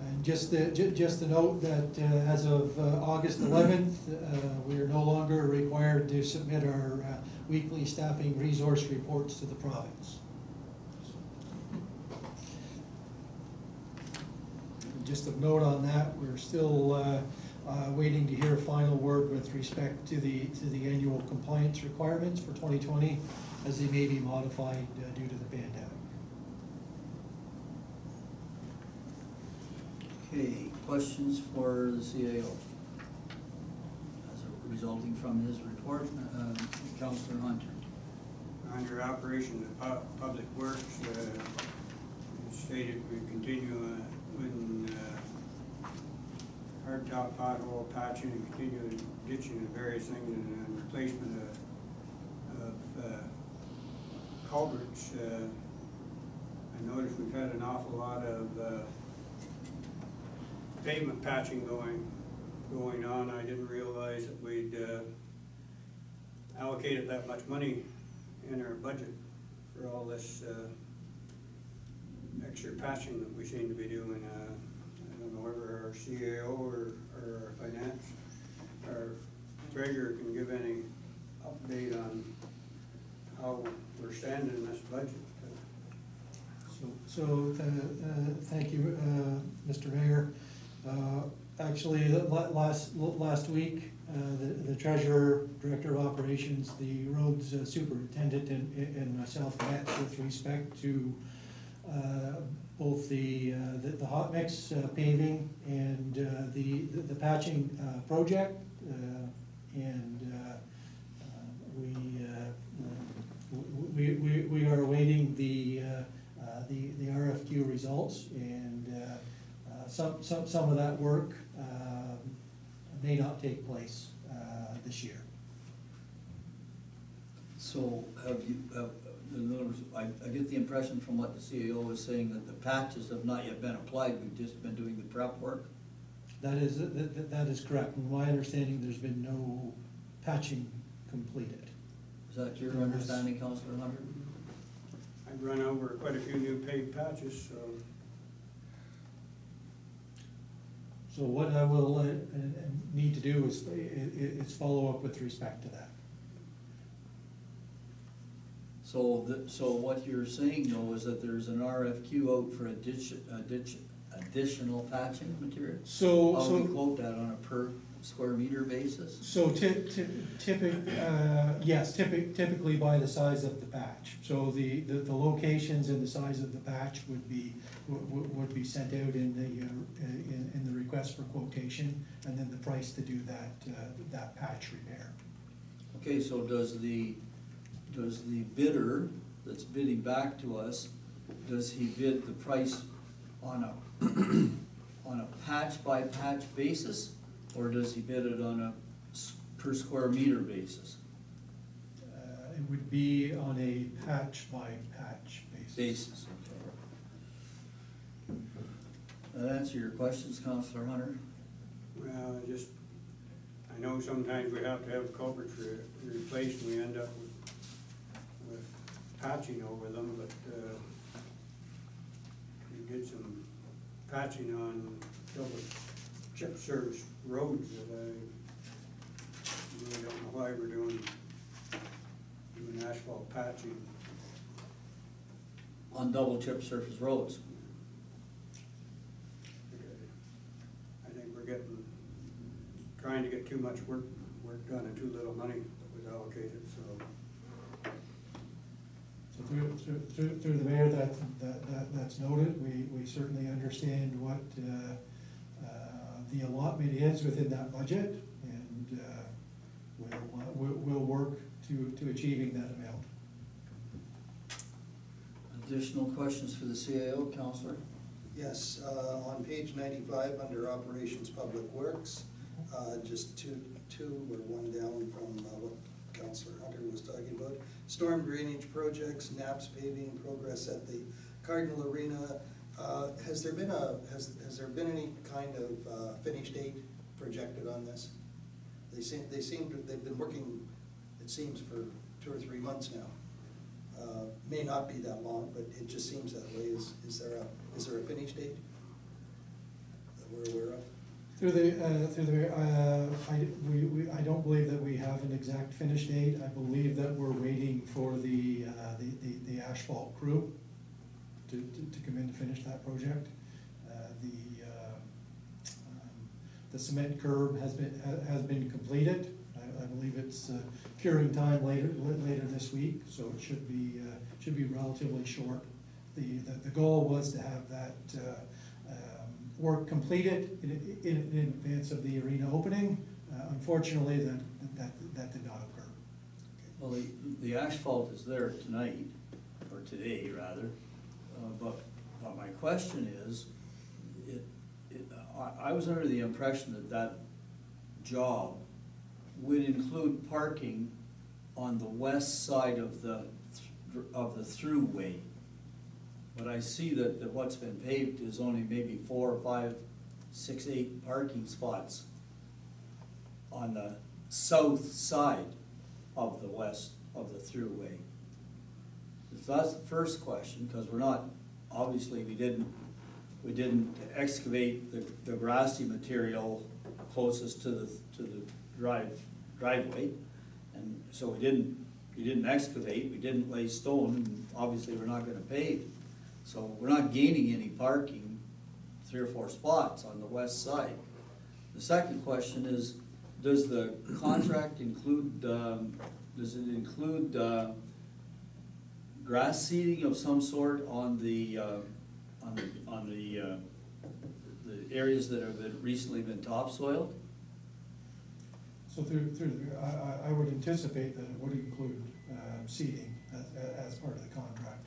And just to note that as of August 11th, we are no longer required to submit our weekly staffing resource reports to the province. Just a note on that, we're still waiting to hear a final word with respect to the annual compliance requirements for 2020, as they may be modified due to the pandemic. Okay, questions for the CAO? As resulting from his report, Councillor Hunter. Under Operation Public Works, it's stated we continue with hardtop pothole patching and continue ditching and various things and replacement of culverts. I noticed we've had an awful lot of pavement patching going on. I didn't realize that we'd allocated that much money in our budget for all this extra patching that we seem to be doing. I don't know whether our CAO or our finance, our treasurer can give any update on how we're standing in this budget. Thank you, Mr. Mayor. Actually, last week, the treasurer, director of operations, the roads superintendent, and myself met with respect to both the hot mix paving and the patching project, and we are awaiting the RFQ results, and some of that work may not take place this year. So have you, in other words, I get the impression from what the CAO is saying that the patches have not yet been applied, we've just been doing the prep work? That is correct. From my understanding, there's been no patching completed. Is that your understanding, Councillor Hunter? I've run over quite a few new paved patches, so. So what I will need to do is follow up with respect to that. So what you're saying though is that there's an RFQ out for additional patching material? How do we quote that, on a per square meter basis? So typically by the size of the patch. So the locations and the size of the patch would be sent out in the request for quotation, and then the price to do that patch repair. Okay, so does the bidder that's bidding back to us does he bid the price on a, on a patch-by-patch basis? Or does he bid it on a per square meter basis? It would be on a patch-by-patch basis. Basis, okay. That answer your questions, Counselor Hunter? Well, I know sometimes we have to have culverts replaced, and we end up with patching over them, but, you did some patching on double chip service roads that I really don't know why we're doing asphalt patching. On double chip surface roads? I think we're trying to get too much work done and too little money that was allocated, so. So through the mayor, that's noted. We certainly understand what the allotment is within that budget, and we'll work to achieving that amount. Additional questions for the CAO, Counselor? Yes, on page 95, under Operations Public Works, just two or one down from what Councillor Hunter was talking about. Storm drainage projects, NAPS paving progress at the Cardinal Arena. Has there been any kind of finish date projected on this? They've been working, it seems, for 2 or 3 months now. May not be that long, but it just seems that way. Is there a finish date that we're aware of? I don't believe that we have an exact finish date. I believe that we're waiting for the asphalt crew to come in to finish that project. The cement curb has been completed. I believe it's curing time later this week, so it should be relatively short. The goal was to have that work completed in advance of the arena opening. Unfortunately, that did not occur. Well, the asphalt is there tonight, or today rather, but my question is, I was under the impression that job would include parking on the west side of the throughway. But I see that what's been paved is only maybe 4, 5, 6, 8 parking spots on the south side of the west of the throughway. So that's the first question, because we're not, obviously we didn't excavate the grassy material closest to the driveway, and so we didn't excavate, we didn't lay stone, and obviously we're not gonna pave. So we're not gaining any parking, 3 or 4 spots on the west side. The second question is, does the contract include, grass seeding of some sort on the areas that have recently been topsoiled? So I would anticipate that it would include seeding as part of the contract.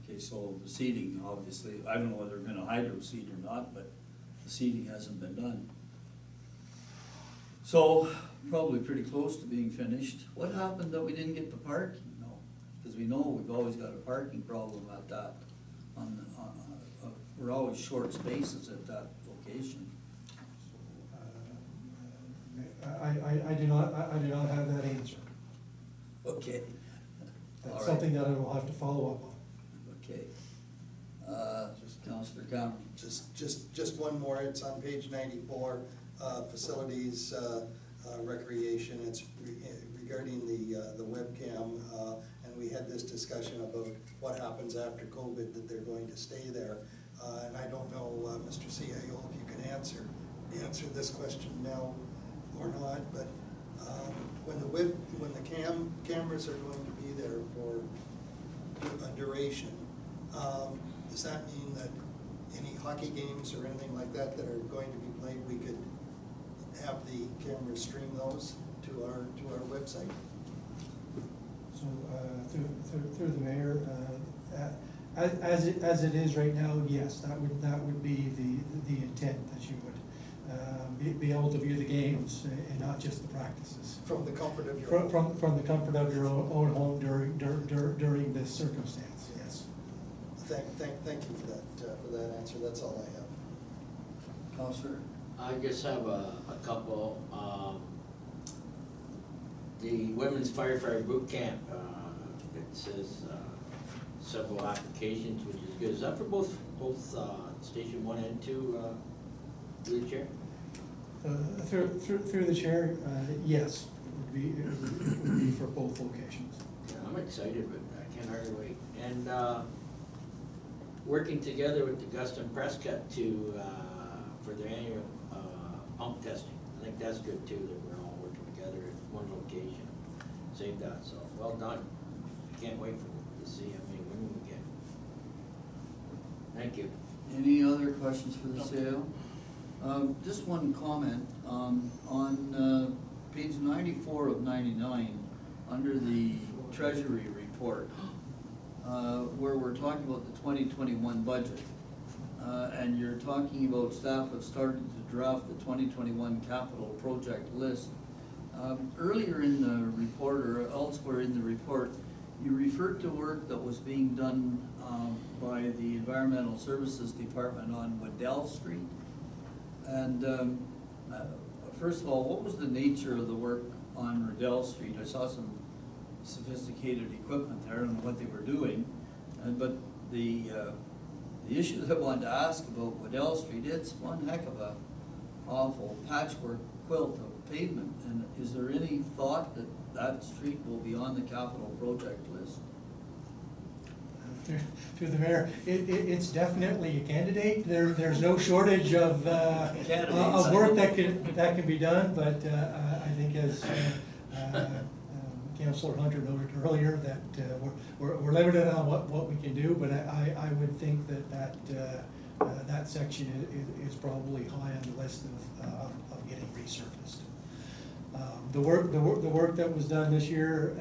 Okay, so the seeding, obviously, I don't know whether they're gonna hydro seed or not, but the seeding hasn't been done. So, probably pretty close to being finished. What happened that we didn't get the parking? No, because we know we've always got a parking problem at that. We're always short spaces at that location. I do not have that answer. Okay. That's All right. something that I will have to follow up on. Okay. Councillor Cameron. Just one more, it's on page 94, facilities, recreation, it's regarding the webcam, and we had this discussion about what happens after COVID, that they're going to stay there. And I don't know, Mr. CAO, if you can answer this question now or not, but when the cameras are going to be there for a duration, does that mean that any hockey games or anything like that that are going to be played, we could have the cameras stream those to our website? So through the mayor, As it is right now, yes, that would be the intent, that you would be able to view the games and not just the practices. From the comfort of your From the comfort of your own home during this circumstance, yes. Thank you for that answer. That's all I have. Counselor? I just have a couple. The Women's Firefighter Boot Camp, it says several applications, which is good. Is that for both Station 1 and 2, through the chair? Through the chair, yes, it would be for both locations. Yeah, I'm excited, but I can't hardly wait. And working together with the Augusta and Prescott for their annual pump testing. I think that's good too, that we're all working together at one location. Save that, so well done. Can't wait to see how many women we get. Thank you. Any other questions for the CAO? Just one comment, on page 94 of 99, under the Treasury report, where we're talking about the 2021 budget, and you're talking about staff have started to draft the 2021 capital project list. Earlier in the report, or elsewhere in the report, you referred to work that was being done by the Environmental Services Department on Waddell Street. And first of all, what was the nature of the work on Waddell Street? I saw some sophisticated equipment there and what they were doing, but the issue that I wanted to ask about Waddell Street, it's one heck of a awful patchwork quilt of pavement, and is there any thought that that street will be on the capital project list? Through the mayor, it's definitely a candidate. There's no shortage of work that can be done, but I think as Councillor Hunter noted earlier, that we're limited on what we can do, but I would think that section is probably high on the list of getting resurfaced. The work that was done this year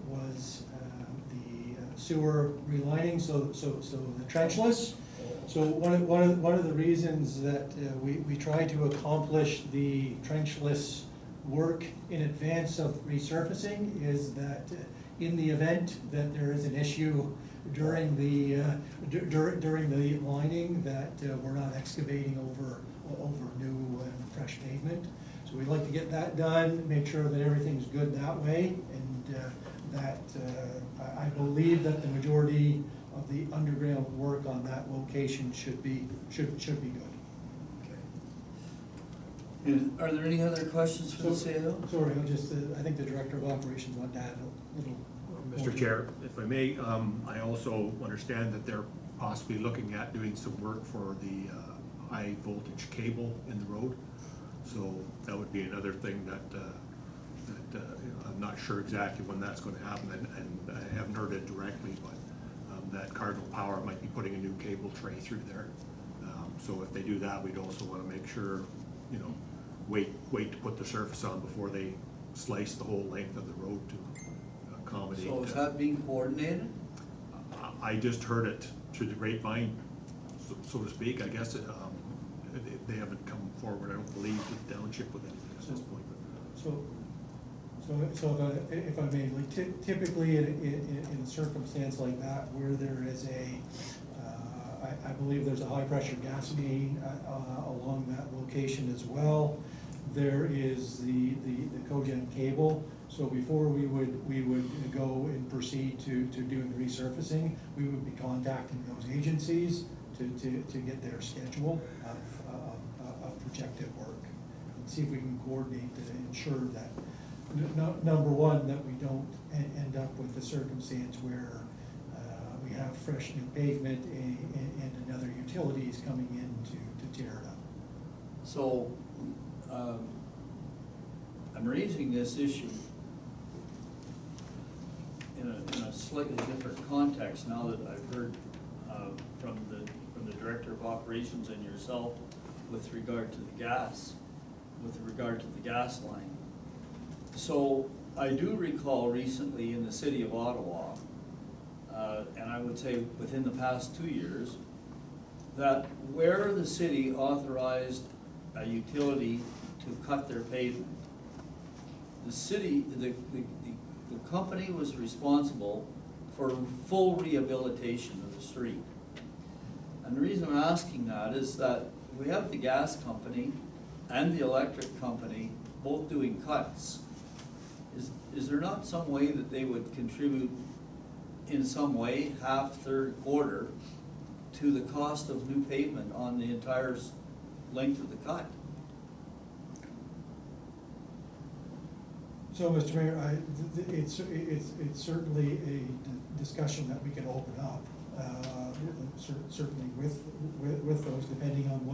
was the sewer relining, so the trenchless. So one of the reasons that we try to accomplish the trenchless work in advance of resurfacing is that in the event that there is an issue during the lining, that we're not excavating over new and fresh pavement. So we'd like to get that done, make sure that everything's good that way, and I believe that the majority of the underground work on that location should be good. Are there any other questions for the CAO? Sorry, I think the Director of Operations wanted to add a little. Mr. Chair, if I may, I also understand that they're possibly looking at doing some work for the high voltage cable in the road. So that would be another thing that I'm not sure exactly when that's going to happen, and I haven't heard it directly, but that Cardinal Power might be putting a new cable tray through there. So if they do that, we'd also want to make sure, wait to put the surface on before they slice the whole length of the road to accommodate. So is that being coordinated? I just heard it through the grapevine, so to speak. I guess they haven't come forward, I don't believe, to the township with anything at this point. So if I may, like typically in a circumstance like that where there is I believe there's a high pressure gas main along that location as well. There is the cogen cable. So before we would go and proceed to doing the resurfacing, we would be contacting those agencies to get their schedule of projected work and see if we can coordinate to ensure that number one, that we don't end up with a circumstance where we have fresh new pavement and another utility is coming in to tear it up. So I'm raising this issue in a slightly different context now that I've heard from the Director of Operations and yourself with regard to the gas line. So I do recall recently in the city of Ottawa, and I would say within the past 2 years, that where the city authorized a utility to cut their pavement, the city, the company was responsible for full rehabilitation of the street. And the reason I'm asking that is that we have the gas company and the electric company both doing cuts. Is there not some way that they would contribute in some way, half, third, quarter, to the cost of new pavement on the entire length of the cut? So, Mr. Mayor, it's certainly a discussion that we can open up, certainly with those, depending on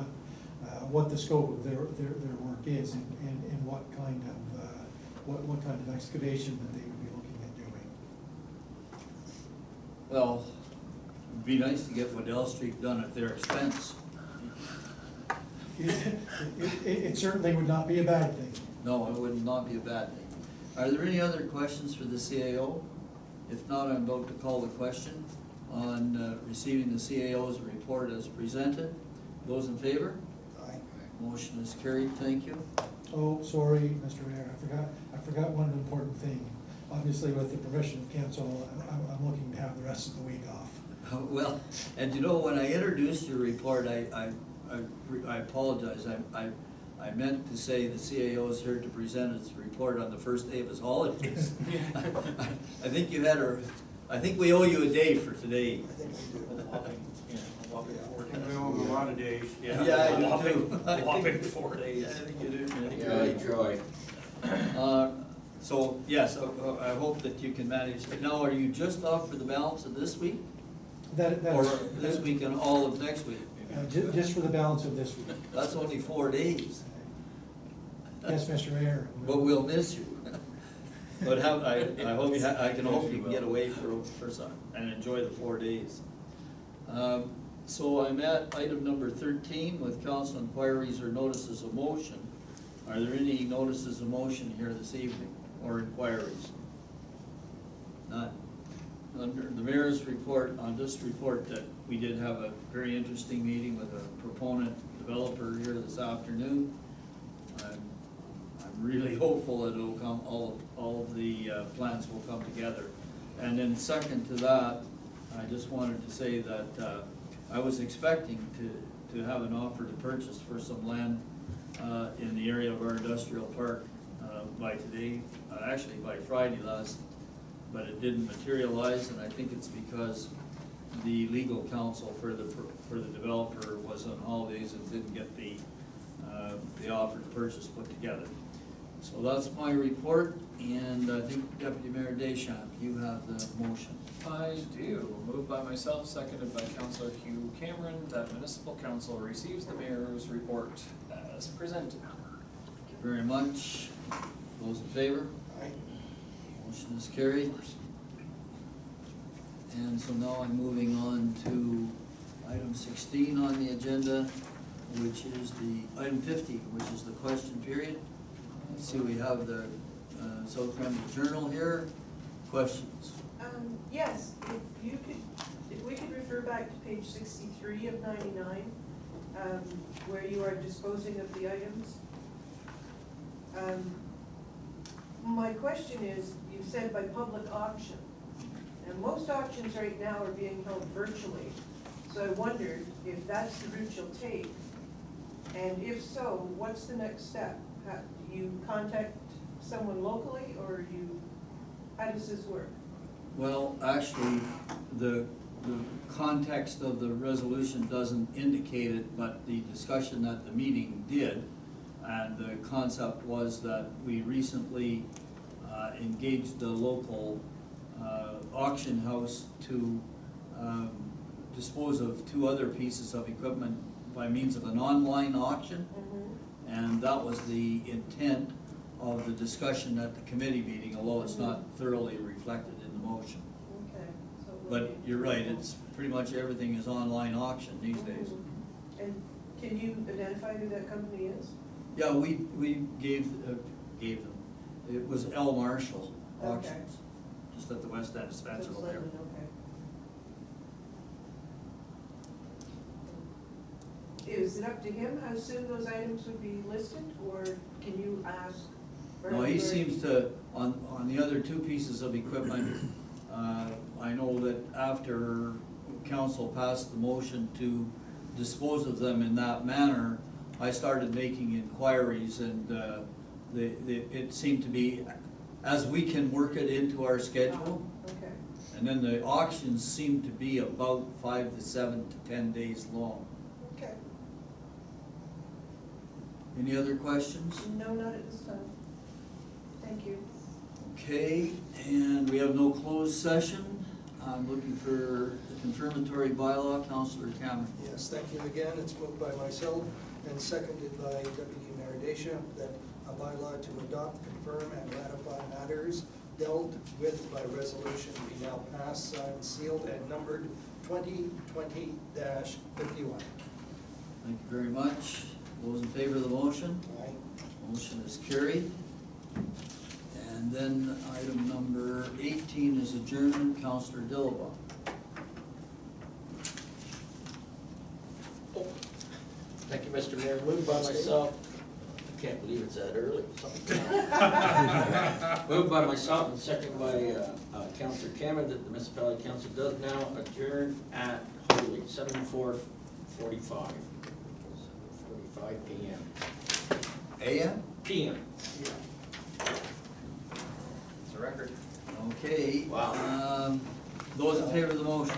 what the scope of their work is and what kind of excavation that they would be looking at doing. Well, it'd be nice to get Waddell Street done at their expense. It certainly would not be a bad thing. No, it would not be a bad thing. Are there any other questions for the CAO? If not, I'm about to call the question on receiving the CAO's report as presented. Those in favor? Aye. Motion is carried, thank you. Oh, sorry, Mr. Mayor, I forgot one important thing. Obviously, with the permission of council, I'm looking to have the rest of the week off. Well, and you know, when I introduced your report, I apologize. I meant to say the CAO is here to present its report on the first day of his holidays. I think you had I think we owe you a day for today. I think we do. We owe them a lot of days. Yeah, I do too. Whopping 4 days. I think you do. Joy. So, yes, I hope that you can manage. Now, are you just off for the balance of this week? Or this week and all of next week? Just for the balance of this week. That's only 4 days. Yes, Mr. Mayor. But we'll miss you. But I can hope you can get away for some and enjoy the 4 days. So I'm at item number 13 with council inquiries or notices of motion. Are there any notices of motion here this evening or inquiries? None. Under the mayor's report, on this report, that we did have a very interesting meeting with a proponent developer here this afternoon. I'm really hopeful that it'll come, all of the plans will come together. And then second to that, I just wanted to say that I was expecting to have an offer to purchase for some land in the area of our industrial park by today, actually by Friday last, but it didn't materialize, and I think it's because the legal counsel for the developer was on holidays and didn't get the offer to purchase put together. So that's my report, and I think Deputy Mayor Deschamps, you have the motion. I do. Moved by myself, seconded by Councillor Hugh Cameron, that municipal council receives the mayor's report as presented. Thank you very much. Those in favor? Aye. Motion is carried. And so now I'm moving on to item 16 on the agenda, which is the item 50, which is the question period. I see we have the South Granby Journal here. Questions? Yes, if we could refer back to page 63 of 99, where you are disposing of the items. My question is, you said by public auction, and most auctions right now are being held virtually. So I wondered if that's the route you'll take, and if so, what's the next step? Do you contact someone locally, or how does this work? Well, actually, the context of the resolution doesn't indicate it, but the discussion at the meeting did. And the concept was that we recently engaged the local auction house to dispose of 2 other pieces of equipment by means of an online auction. And that was the intent of the discussion at the committee meeting, although it's not thoroughly reflected in the motion. Okay. So it will But be- you're right, it's pretty much everything is online auction these days. And can you identify who that company is? Yeah, we gave them, it was L. Marshall Okay. Auctions, just at the west end of So Spencerville it's there. London, okay. is it up to him how soon those items would be listed, or can you ask? No, he seems to, on the other two pieces of equipment, I know that after council passed the motion to dispose of them in that manner, I started making inquiries, and it seemed to be, as we can work it into our schedule. Okay. And then the auctions seem to be about 5 to 7 to 10 days long. Okay. Any other questions? No, not at this time. Thank you. Okay, and we have no closed session. I'm looking for the confirmatory bylaw, Councillor Cameron. Yes, thank you again. It's moved by myself and seconded by Deputy Mayor Desha that a bylaw to adopt, confirm, and ratify matters dealt with by resolution be now passed, signed, sealed, and numbered 2020-51. Thank you very much. Those in favor of the motion? Aye. Motion is carried. And then item number 18 is adjournment. Councillor Dillabaugh. Thank you, Mr. Mayor. Moved by myself. I can't believe it's that early. Moved by myself and seconded by Councillor Cameron that the municipality council does now adjourn at, holy, 7:45 p.m. AM? PM. It's a record. Okay. Wow. Those in favor of the motion?